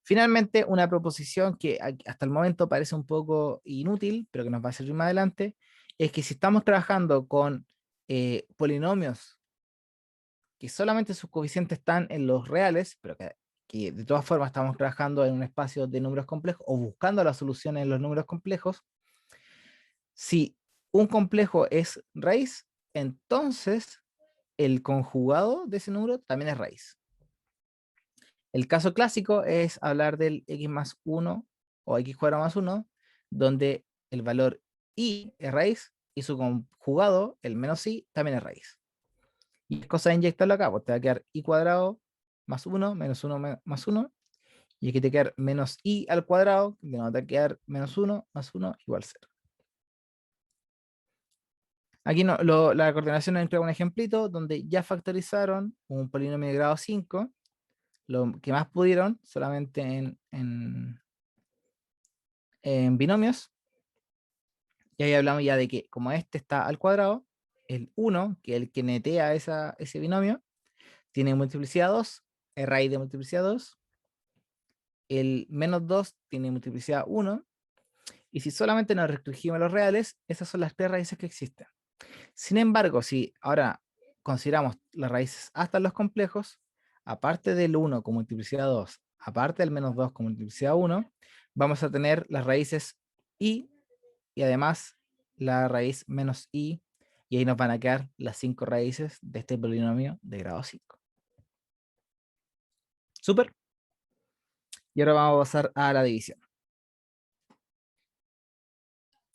Finalmente, una proposición que hasta el momento parece un poco inútil, pero que nos va a servir más adelante, es que si estamos trabajando con polinomios que solamente sus coeficientes están en los reales, pero que de todas formas estamos trabajando en un espacio de números complejos o buscando la solución en los números complejos, si un complejo es raíz, entonces el conjugado de ese número también es raíz. El caso clásico es hablar del x más 1 o x cuadrado más 1, donde el valor y es raíz y su conjugado, el menos i, también es raíz. Y es cosa de inyectarlo acá, pues te va a quedar i cuadrado más 1, menos 1 más 1, y aquí te va a quedar menos i al cuadrado, que nos va a quedar menos 1 más 1 igual 0. Aquí no, la coordinación nos entrega un ejemplito donde ya factorizaron un polinomio de grado 5, lo que más pudieron, solamente en binomios. Y ahí hablamos ya de que como este está al cuadrado, el 1, que es el que netea ese binomio, tiene multiplicidad 2, es raíz de multiplicidad 2. El menos 2 tiene multiplicidad 1. Y si solamente nos restringimos a los reales, esas son las tres raíces que existen. Sin embargo, si ahora consideramos las raíces hasta los complejos, aparte del 1 con multiplicidad 2, aparte del menos 2 con multiplicidad 1, vamos a tener las raíces i y además la raíz menos i, y ahí nos van a quedar las 5 raíces de este polinomio de grado 5. Súper. Y ahora vamos a pasar a la división.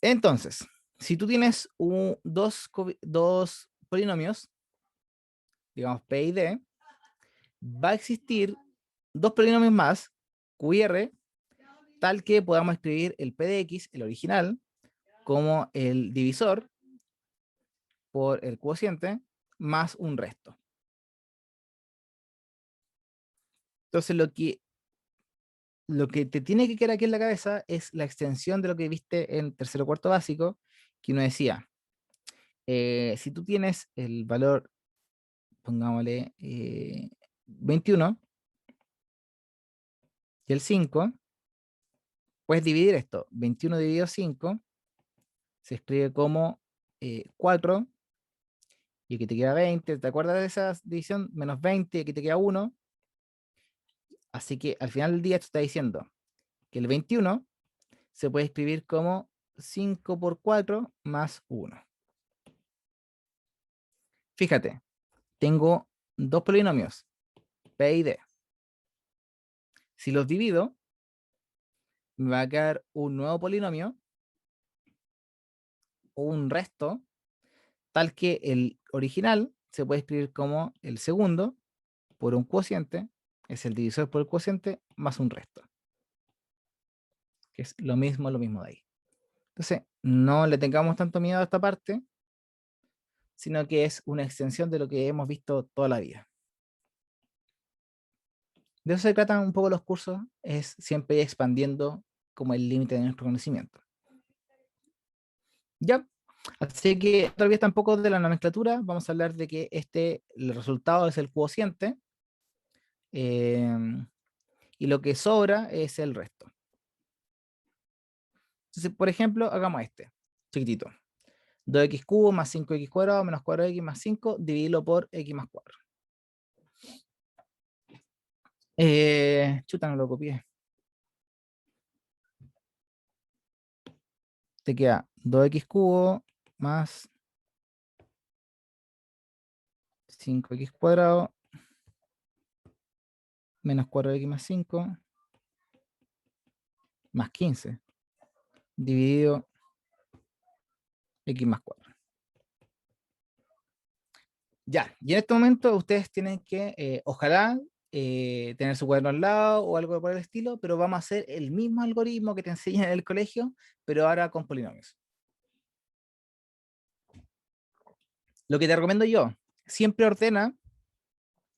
Entonces, si tú tienes dos polinomios, digamos P y D, va a existir dos polinomios más, Q y R, tal que podamos escribir el P de X, el original, como el divisor por el cociente más un resto. Entonces lo que te tiene que quedar aquí en la cabeza es la extensión de lo que viste en tercero cuarto básico, que uno decía, si tú tienes el valor, pongámosle 21 y el 5, puedes dividir esto. 21 dividido 5 se escribe como 4, y aquí te queda 20. ¿Te acuerdas de esa división? Menos 20, y aquí te queda 1. Así que al final del día esto está diciendo que el 21 se puede escribir como 5 por 4 más 1. Fíjate, tengo dos polinomios, P y D. Si los divido, me va a quedar un nuevo polinomio o un resto, tal que el original se puede escribir como el segundo por un cociente, es el divisor por el cociente, más un resto, que es lo mismo de ahí. Entonces, no le tengamos tanto miedo a esta parte, sino que es una extensión de lo que hemos visto toda la vida. De eso se tratan un poco los cursos, es siempre ir expandiendo como el límite de nuestro conocimiento. Ya, así que todavía está un poco de la nomenclatura, vamos a hablar de que el resultado es el cociente, y lo que sobra es el resto. Entonces, por ejemplo, hagamos este, chiquitito. 2x cubo más 5x cuadrado menos 4x más 5, dividirlo por x más 4. Chuta, no lo copié. Te queda 2x cubo más 5x cuadrado menos 4x más 5 más 15 dividido x más 4. Ya, y en este momento ustedes tienen que, ojalá, tener su cuaderno al lado o algo por el estilo, pero vamos a hacer el mismo algoritmo que te enseñan en el colegio, pero ahora con polinomios. Lo que te recomiendo yo, siempre ordena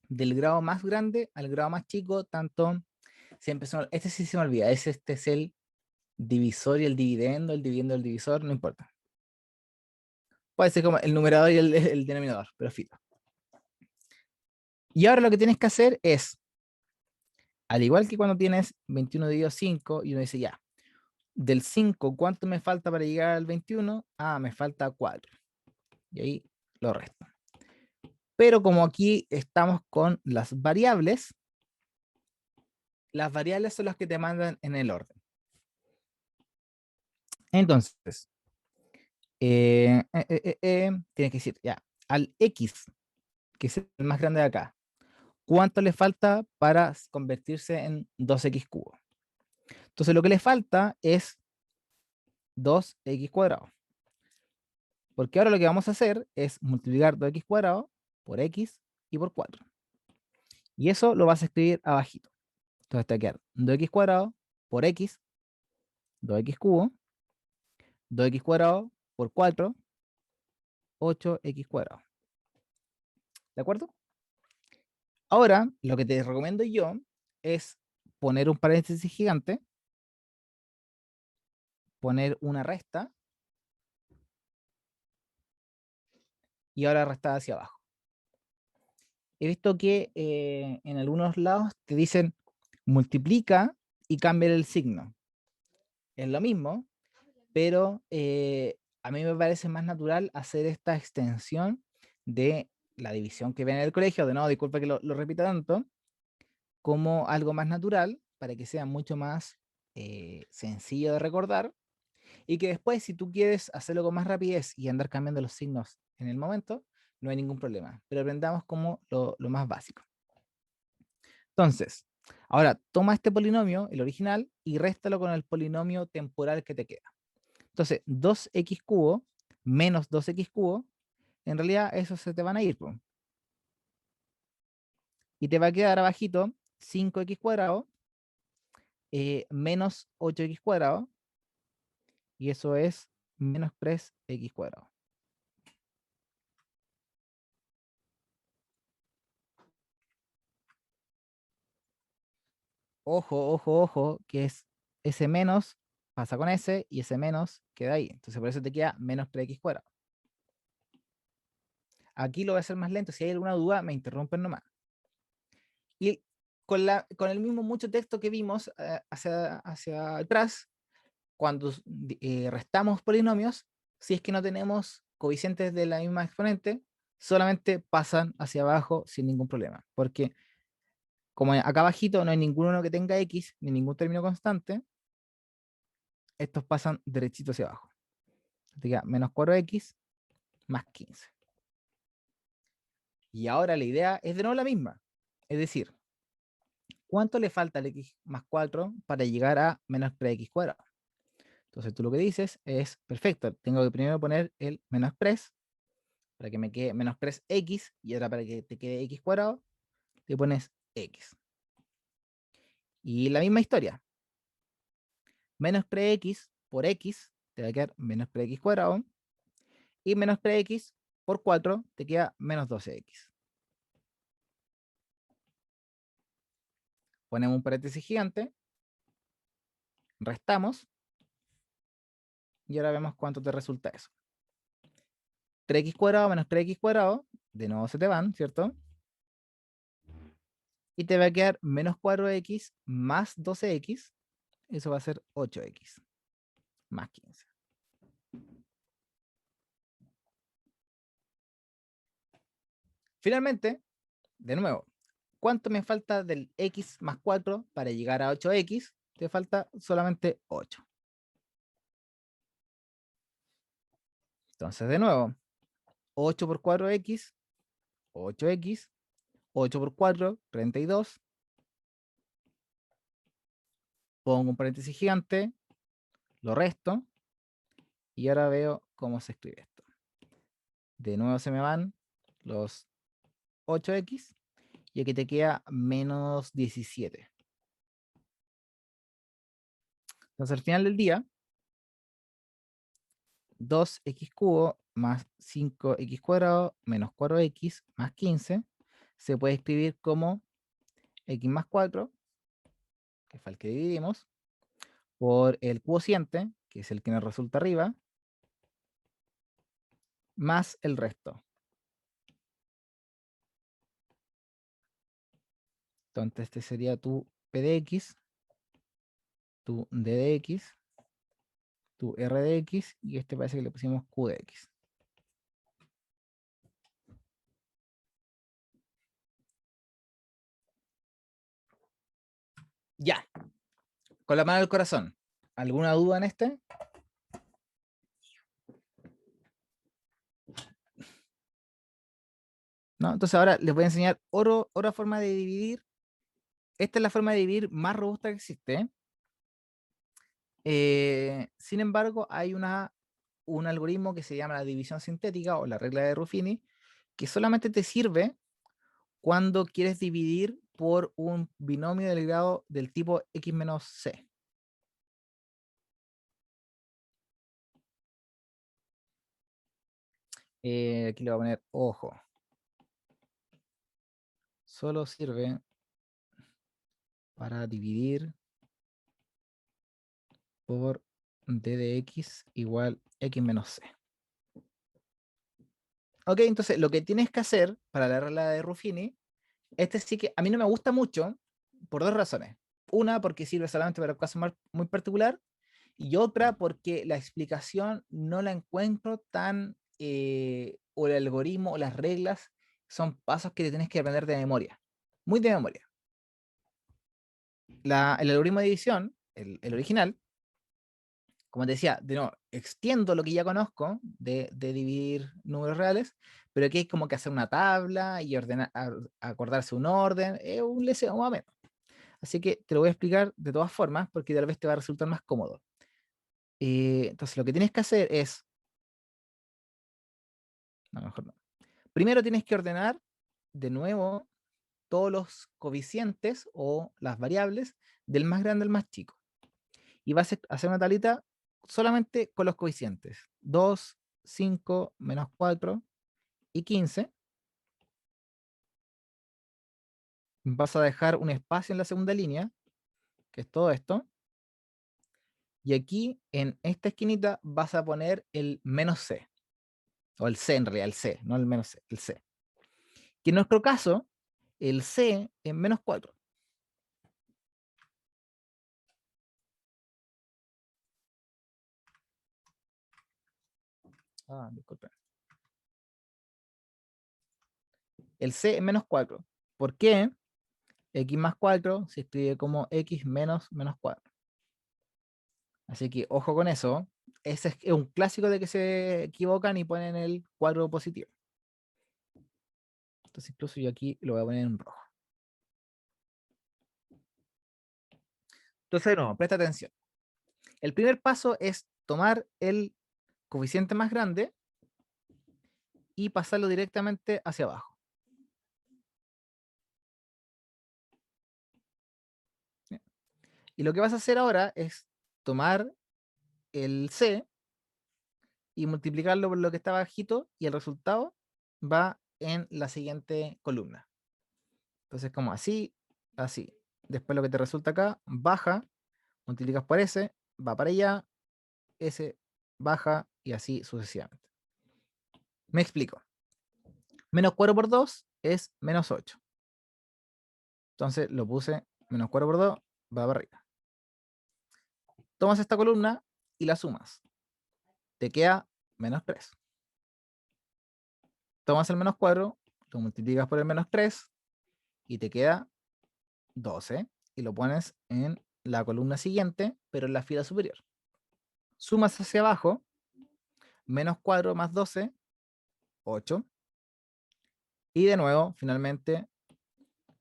del grado más grande al grado más chico, tanto, siempre este sí se me olvida, este es el divisor y el dividendo, el divisor, no importa. Puede ser como el numerador y el denominador, pero filo. Y ahora lo que tienes que hacer es, al igual que cuando tienes 21 dividido 5 y uno dice ya, del 5, ¿cuánto me falta para llegar al 21? Ah, me falta 4. Y ahí lo resto. Pero como aquí estamos con las variables son las que te mandan en el orden. Entonces, tienes que decir, ya, al X, que es el más grande de acá, ¿cuánto le falta para convertirse en 2x cubo? Entonces lo que le falta es 2x cuadrado. Porque ahora lo que vamos a hacer es multiplicar 2x cuadrado por x y por 4. Y eso lo vas a escribir abajito. Entonces te va a quedar 2x cuadrado por x, 2x cubo, 2x cuadrado por 4, 8x cuadrado. ¿De acuerdo? Ahora, lo que te recomiendo yo es poner un paréntesis gigante, poner una resta, y ahora restar hacia abajo. He visto que en algunos lados te dicen multiplica y cambia el signo. Es lo mismo, pero a mí me parece más natural hacer esta extensión de la división que viene del colegio, de nuevo, disculpa que lo repita tanto, como algo más natural, para que sea mucho más sencillo de recordar, y que después, si tú quieres hacerlo con más rapidez y andar cambiando los signos en el momento, no hay ningún problema, pero aprendamos como lo más básico. Entonces, ahora toma este polinomio, el original, y réstalo con el polinomio temporal que te queda. Entonces, 2x cubo menos 2x cubo, en realidad esos se te van a ir, po. Y te va a quedar abajito 5x cuadrado menos 8x cuadrado, y eso es menos 3x cuadrado. Ojo, ojo, ojo, que es ese menos pasa con ese y ese menos queda ahí. Entonces por eso te queda menos 3x cuadrado. Aquí lo voy a hacer más lento. Si hay alguna duda, me interrumpen nomás. Y con el mismo mucho texto que vimos hacia atrás, cuando restamos polinomios, si es que no tenemos coeficientes de la misma exponente, solamente pasan hacia abajo sin ningún problema. Porque como acá abajito no hay ninguno que tenga x, ni ningún término constante, estos pasan derechito hacia abajo. Te queda menos 4x más 15. Y ahora la idea es de nuevo la misma. Es decir, ¿cuánto le falta al x más 4 para llegar a menos 3x cuadrado? Entonces tú lo que dices es, perfecto, tengo que primero poner el menos 3 para que me quede menos 3x, y ahora para que te quede x cuadrado, te pones x. Y la misma historia. Menos 3x por x te va a quedar menos 3x cuadrado, y menos 3x por 4 te queda menos 12x. Ponemos un paréntesis gigante, restamos, y ahora vemos cuánto te resulta eso. 3x cuadrado menos 3x cuadrado, de nuevo se te van, ¿cierto? Y te va a quedar menos 4x más 12x, eso va a ser 8x más 15. Finalmente, de nuevo, ¿cuánto me falta del x más 4 para llegar a 8x? Te falta solamente 8. Entonces, de nuevo, 8 por 4x, 8x, 8 por 4, 32. Pongo un paréntesis gigante, lo resto, y ahora veo cómo se escribe esto. De nuevo se me van los 8x, y aquí te queda menos 17. Entonces, al final del día, 2x cubo más 5x cuadrado menos 4x más 15 se puede escribir como x más 4, que fue el que dividimos, por el cociente, que es el que nos resulta arriba, más el resto. Entonces este sería tu p de x, tu d de x, tu r de x, y este parece que le pusimos q de x. Ya, con la mano del corazón. ¿Alguna duda en este? ¿No? Entonces ahora les voy a enseñar otra forma de dividir. Esta es la forma de dividir más robusta que existe. Sin embargo, hay una un algoritmo que se llama la división sintética o la regla de Ruffini, que solamente te sirve cuando quieres dividir por un binomio del grado del tipo x menos c. Aquí le voy a poner ojo. Solo sirve para dividir por d de x igual x menos c. Ok, entonces lo que tienes que hacer para la regla de Ruffini, este sí que a mí no me gusta mucho por dos razones. Una, porque sirve solamente para un caso muy particular, y otra, porque la explicación no la encuentro tan, o el algoritmo o las reglas son pasos que te tienes que aprender de memoria, muy de memoria. El algoritmo de división, el original, como te decía, de nuevo, extiendo lo que ya conozco de dividir números reales, pero aquí hay como que hacer una tabla y ordenar, acordarse un orden, es un leseo más o menos. Así que te lo voy a explicar de todas formas, porque tal vez te va a resultar más cómodo. Entonces, lo que tienes que hacer es, no, mejor no. Primero tienes que ordenar de nuevo todos los coeficientes o las variables del más grande al más chico. Y vas a hacer una tablita solamente con los coeficientes. 2, 5, menos 4 y 15. Vas a dejar un espacio en la segunda línea, que es todo esto. Y aquí, en esta esquinita, vas a poner el menos c. O el c en realidad, el c, no el menos c, el c. Que en nuestro caso, el c es menos 4. Ah, disculpen. El c es menos 4. ¿Por qué? X más 4 se escribe como x menos menos 4. Así que ojo con eso. Ese es un clásico de que se equivocan y ponen el cuadro positivo. Entonces incluso yo aquí lo voy a poner en rojo. Entonces, no, presta atención. El primer paso es tomar el coeficiente más grande y pasarlo directamente hacia abajo. ¿Ya? Y lo que vas a hacer ahora es tomar el C y multiplicarlo por lo que está bajito y el resultado va en la siguiente columna. Entonces, como así, así. Después lo que te resulta acá, baja, multiplicas por S, va para allá, S baja y así sucesivamente. Me explico. Menos 4 por 2 es menos 8. Entonces lo puse menos 4 por 2, va para arriba. Tomas esta columna y la sumas. Te queda menos 3. Tomas el menos 4, lo multiplicas por el menos 3 y te queda 12. Y lo pones en la columna siguiente, pero en la fila superior. Sumas hacia abajo, menos 4 más 12, 8. Y de nuevo, finalmente,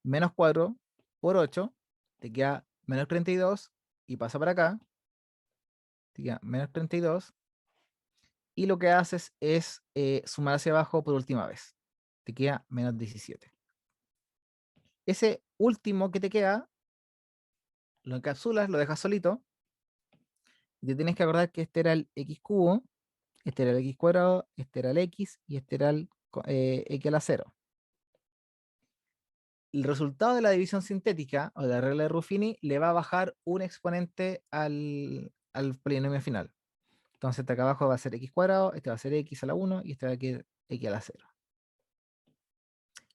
menos 4 por 8, te queda menos 32 y pasa para acá, te queda menos 32. Y lo que haces es sumar hacia abajo por última vez. Te queda menos 17. Ese último que te queda, lo encapsulas, lo dejas solito. Y te tienes que acordar que este era el x cubo, este era el x cuadrado, este era el x y este era el x a la 0. El resultado de la división sintética o de la regla de Ruffini le va a bajar un exponente al polinomio final. Entonces este acá abajo va a ser x cuadrado, este va a ser x a la 1 y este va a ser x a la 0.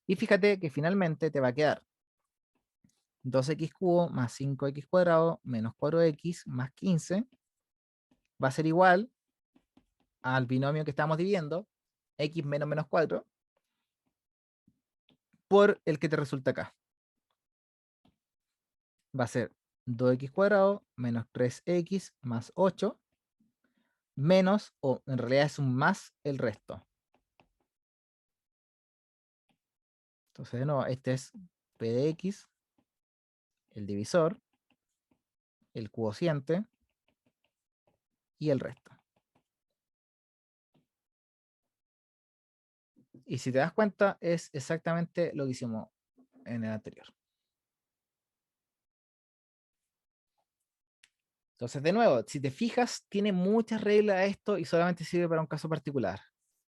Y fíjate que finalmente te va a quedar 2x cubo más 5x cuadrado menos 4x más 15 va a ser igual al binomio que estamos dividiendo, x menos menos 4, por el que te resulta acá. Va a ser 2x cuadrado menos 3x más 8 menos, o en realidad es un más el resto. Entonces, de nuevo, este es p de x, el divisor, el cociente y el resto. Y si te das cuenta, es exactamente lo que hicimos en el anterior. Entonces, de nuevo, si te fijas, tiene muchas reglas esto y solamente sirve para un caso particular.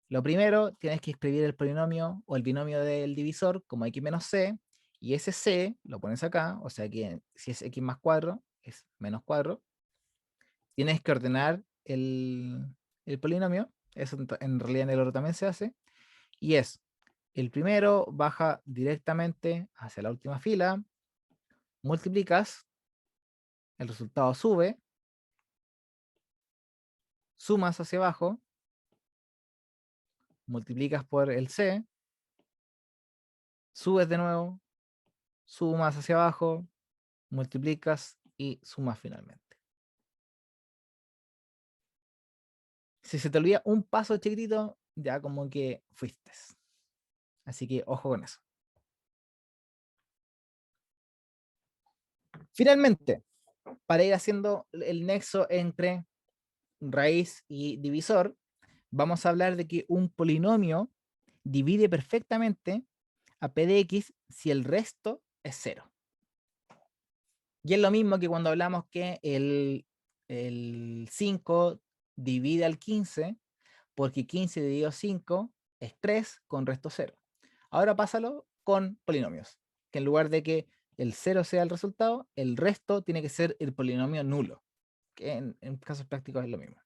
Lo primero, tienes que escribir el polinomio o el binomio del divisor como x menos c, y ese c lo pones acá, o sea que si es x más 4, es menos 4. Tienes que ordenar el polinomio, eso en realidad en el oro también se hace, y es, el primero baja directamente hacia la última fila, multiplicas, el resultado sube, sumas hacia abajo, multiplicas por el c, subes de nuevo, sumas hacia abajo, multiplicas y sumas finalmente. Si se te olvida un paso chiquitito, ya como que fuiste. Así que ojo con eso. Finalmente, para ir haciendo el nexo entre raíz y divisor, vamos a hablar de que un polinomio divide perfectamente a p de x si el resto es 0. Y es lo mismo que cuando hablamos que el 5 divide al 15, porque 15 dividido 5 es 3 con resto 0. Ahora pásalo con polinomios, que en lugar de que el 0 sea el resultado, el resto tiene que ser el polinomio nulo, que en casos prácticos es lo mismo.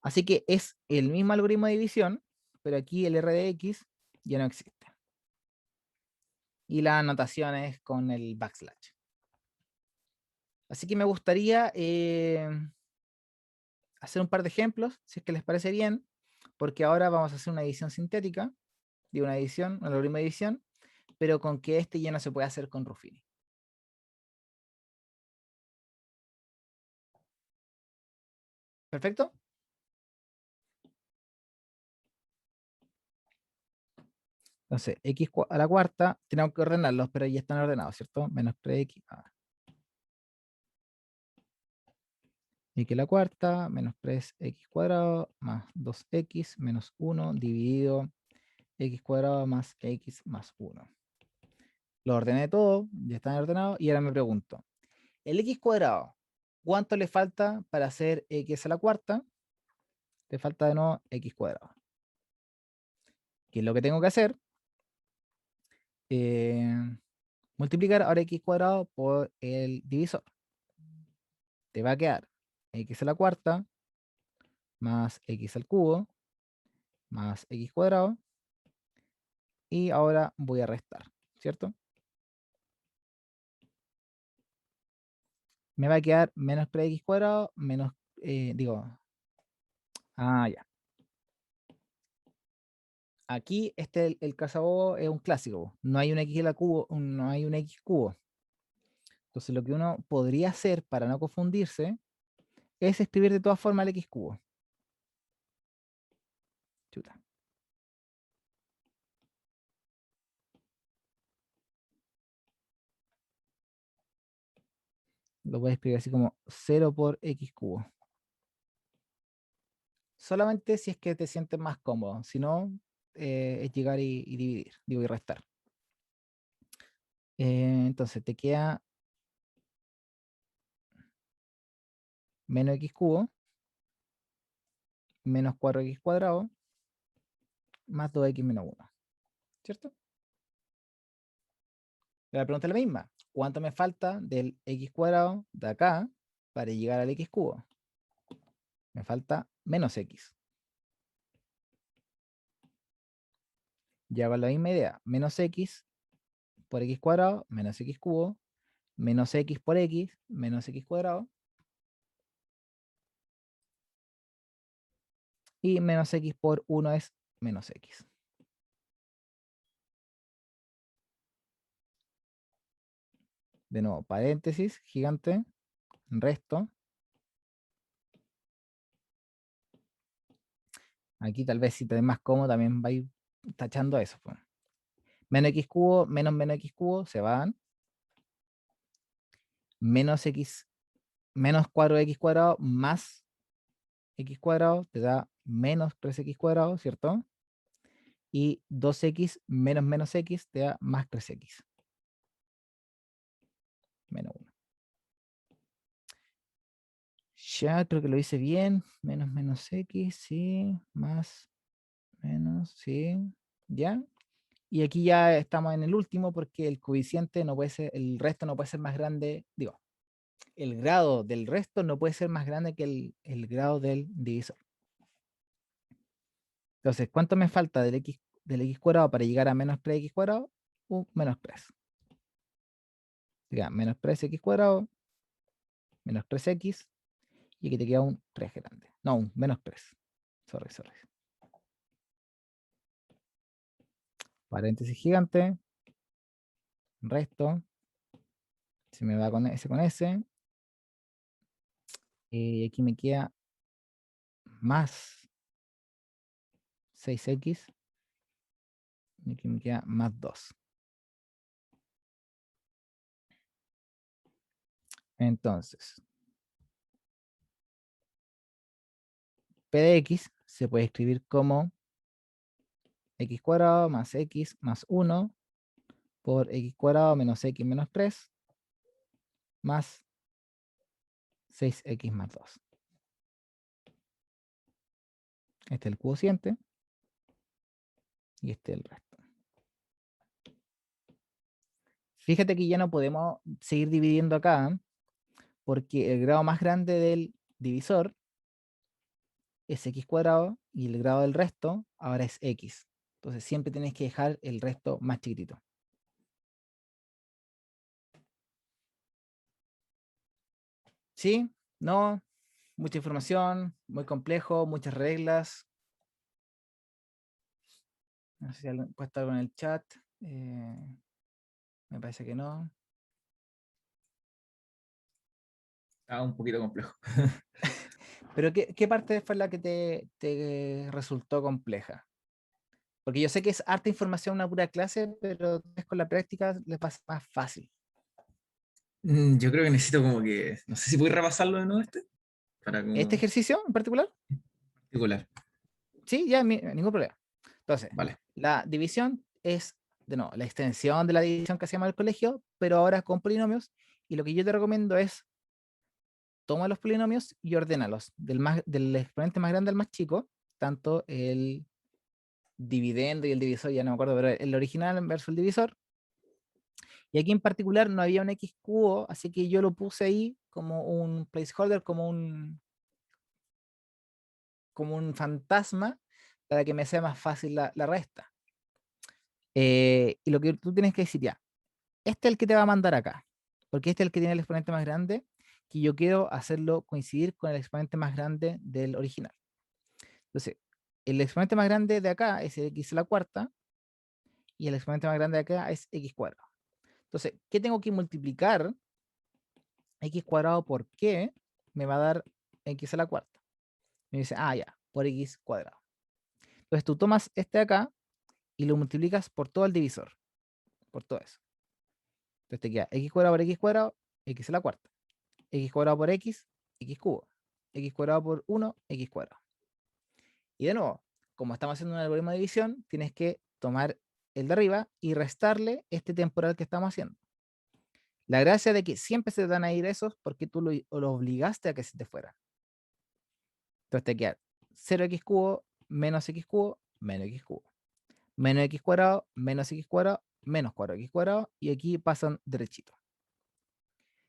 Así que es el mismo algoritmo de división, pero aquí el R de X ya no existe. Y la anotación es con el backslash. Así que me gustaría hacer un par de ejemplos, si es que les parece bien, porque ahora vamos a hacer una edición sintética, de una edición, un algoritmo de edición, pero con que este ya no se puede hacer con Ruffini. ¿Perfecto? Entonces, x a la cuarta, tenemos que ordenarlos, pero ya están ordenados, ¿cierto? Menos 3x, x a la cuarta, menos 3x cuadrado, más 2x, menos 1, dividido x cuadrado más x más 1. Lo ordené todo, ya están ordenados, y ahora me pregunto, el x cuadrado, ¿cuánto le falta para hacer x a la cuarta? Le falta de nuevo x cuadrado. ¿Qué es lo que tengo que hacer? Multiplicar ahora x cuadrado por el divisor. Te va a quedar x a la cuarta más x al cubo más x cuadrado. Y ahora voy a restar, ¿cierto? Me va a quedar menos 3x cuadrado menos, ya. Aquí el casabobo es un clásico. No hay un x a la cubo, no hay un x cubo. Entonces lo que uno podría hacer para no confundirse es escribir de todas formas el x cubo. Chuta. Lo voy a escribir así como 0 por x cubo. Solamente si es que te sientes más cómodo. Si no, es llegar y dividir, y restar. Entonces te queda menos x cubo menos 4x cuadrado más 2x menos 1. ¿Cierto? La pregunta es la misma. ¿Cuánto me falta del x cuadrado de acá para llegar al x cubo? Me falta menos x. Ya con la misma idea. Menos x por x cuadrado menos x cubo menos x por x menos x cuadrado. Y menos x por 1 es menos x. De nuevo, paréntesis, gigante, resto. Aquí tal vez si te es más cómodo también va a ir tachando eso. Pues. Menos x cubo menos x cubo se van. Menos x, menos 4x cuadrado más x cuadrado te da menos 3x cuadrado, ¿cierto? y 2x menos menos x te da más 3x. Menos 1. Ya, creo que lo hice bien. Menos menos x, sí. Más, menos, sí. ¿Ya? Y aquí ya estamos en el último porque el coeficiente no puede ser, el resto no puede ser más grande, digo, el grado del resto no puede ser más grande que el grado del divisor. Entonces, ¿cuánto me falta del x cuadrado para llegar a menos 3x cuadrado? Menos 3. Ya, menos 3x cuadrado, menos 3x, y aquí te queda un 3 grande. No, un menos 3. Sorry. Paréntesis gigante, resto, se me va con ese, y aquí me queda más 6x, y aquí me queda más 2. Entonces, p de x se puede escribir como x cuadrado más x más 1 por x cuadrado menos x menos 3 más 6x más 2. Este es el cociente y este es el resto. Fíjate que ya no podemos seguir dividiendo acá porque el grado más grande del divisor es x cuadrado y el grado del resto ahora es x. Entonces siempre tienes que dejar el resto más chiquitito. ¿Sí? ¿No? Mucha información, muy complejo, muchas reglas. No sé si alguien puede estar en el chat. Me parece que no. Un poquito complejo. Pero ¿qué parte fue la que te resultó compleja? Porque yo sé que es harta información una pura clase, pero con la práctica les pasa más fácil. Yo creo que necesito como que, no sé si puedes repasarlo de nuevo para ¿Este como ejercicio en particular? particular. Sí, ya, ningún problema. Entonces, Vale. la división es, de nuevo, la extensión de la división que hacíamos en el colegio, pero ahora con polinomios. Y lo que yo te recomiendo es, toma los polinomios y ordénalos, del exponente más grande al más chico, tanto el dividendo y el divisor, ya no me acuerdo, pero el original versus el divisor. Y aquí en particular no había un x cubo, así que yo lo puse ahí como un placeholder, como un fantasma, para que me sea más fácil la resta. Y lo que tú tienes que decir, ya, este es el que te va a mandar acá, porque este es el que tiene el exponente más grande, que yo quiero hacerlo coincidir con el exponente más grande del original. Entonces, el exponente más grande de acá es el x a la cuarta, y el exponente más grande de acá es x cuadrado. Entonces, ¿qué tengo que multiplicar? X cuadrado por qué me va a dar x a la cuarta. Me dice, ya, por x cuadrado. Entonces tú tomas este de acá y lo multiplicas por todo el divisor, por todo eso. Entonces te queda x cuadrado por x cuadrado, x a la cuarta. X cuadrado por x, x cubo. X cuadrado por 1, x cuadrado. Y de nuevo, como estamos haciendo un algoritmo de división, tienes que tomar el de arriba y restarle este temporal que estamos haciendo. La gracia de que siempre se te van a ir esos porque tú lo obligaste a que se te fueran. Entonces te queda 0x cubo menos x cubo menos x cubo. Menos x cuadrado menos x cuadrado menos 4x cuadrado, y aquí pasan derechito.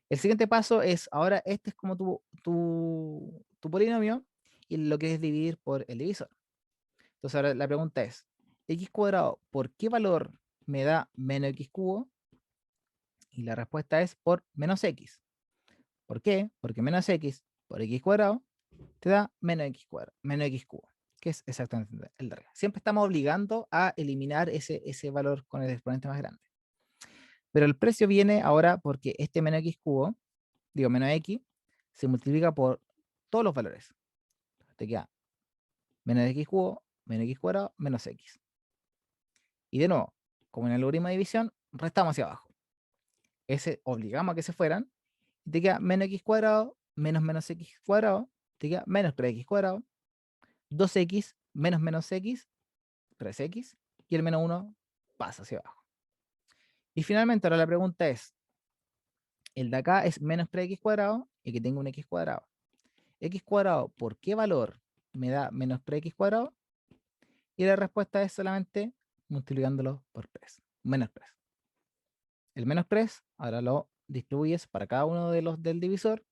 El siguiente paso es, ahora este es como tu polinomio y lo que es dividir por el divisor. Entonces ahora la pregunta es, x cuadrado, ¿por qué valor me da menos x cubo? Y la respuesta es por menos x. ¿Por qué? Porque menos x por x cuadrado te da menos x cuadrado, menos x cubo, que es exactamente el de arriba. Siempre estamos obligando a eliminar ese valor con el exponente más grande. Pero el precio viene ahora porque este menos x cubo, digo menos x, se multiplica por todos los valores. Te queda menos x cubo, menos x cuadrado, menos x. Y de nuevo, como en el algoritmo de división, restamos hacia abajo. Ese obligamos a que se fueran. Y te queda menos x cuadrado, menos menos x cuadrado, te queda menos 3x cuadrado, 2x menos menos x, 3x, y el menos 1 pasa hacia abajo. Y finalmente, ahora la pregunta es, el de acá es menos 3x cuadrado y que tengo un x cuadrado. X cuadrado, ¿por qué valor me da menos 3x cuadrado? Y la respuesta es solamente multiplicándolo por 3, menos 3. El menos 3, ahora lo distribuyes para cada uno de los del divisor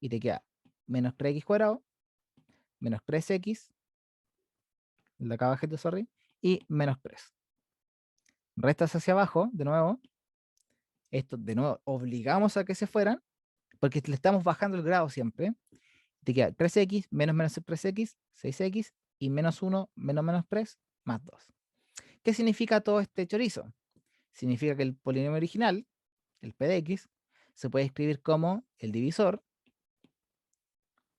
y te queda menos 3x cuadrado, menos 3x, el de acá abajito, sorry, y menos 3. Restas hacia abajo, de nuevo. Esto, de nuevo, obligamos a que se fueran, porque le estamos bajando el grado siempre. Te queda 3x, menos menos 3x, 6x, y menos 1, menos menos 3, más 2. ¿Qué significa todo este chorizo? Significa que el polinomio original, el p de x, se puede escribir como el divisor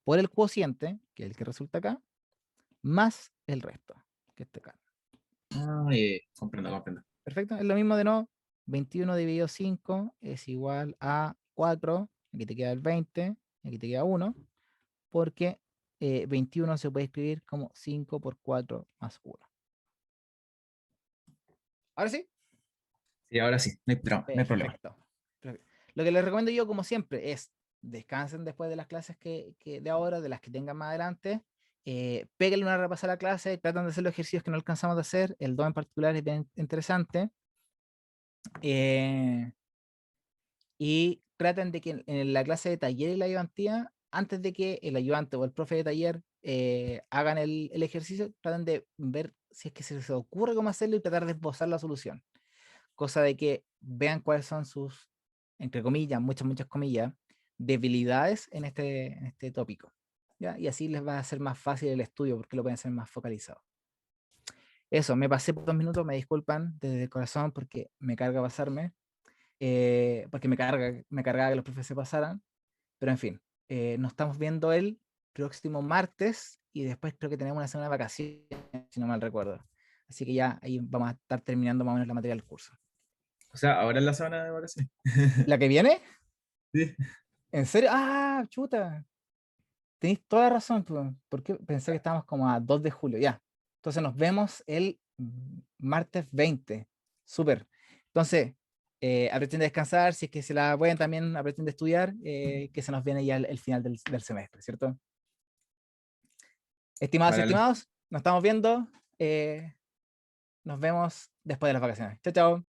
por el cociente, que es el que resulta acá, más el resto, que está acá. Ah, comprendo, comprendo. Perfecto, es lo mismo de nuevo. 21 dividido 5 es igual a 4, aquí te queda el 20, aquí te queda 1, porque 21 se puede escribir como 5 por 4 más 1. Ahora sí. Sí, ahora sí, no hay, no hay problema. Perfecto. Perfecto. Lo que les recomiendo yo, como siempre, es descansen después de las clases que de ahora, de las que tengan más adelante. Péguenle una repasada a la clase, tratan de hacer los ejercicios que no alcanzamos a hacer. El 2 en particular es bien interesante. Y traten de que en la clase de taller y la ayudantía, antes de que el ayudante o el profe de taller hagan el ejercicio, traten de ver si es que se les ocurre cómo hacerlo y tratar de esbozar la solución. Cosa de que vean cuáles son sus, entre comillas, muchas comillas, debilidades en este tópico. ¿Ya? Y así les va a ser más fácil el estudio porque lo pueden hacer más focalizado. Eso, me pasé por 2 minutos, me disculpan desde el corazón porque me carga pasarme, porque me cargaba que los profes se pasaran, pero en fin, nos estamos viendo el próximo martes y después creo que tenemos una semana de vacaciones, si no mal recuerdo. Así que ya ahí vamos a estar terminando más o menos la materia del curso. O sea, ahora es la semana de vacaciones. ¿La que viene? Sí. ¿En serio? ¡Ah, chuta! Tenéis toda la razón, porque pensé que estábamos como a 2 de julio, ya. Entonces nos vemos el martes 20. Súper. Entonces, aprovechen de descansar, si es que se la pueden también, aprovechen de estudiar, que se nos viene ya el final del semestre, ¿cierto? Estimados y Vale, estimados, nos estamos viendo. Nos vemos después de las vacaciones. Chao, chao.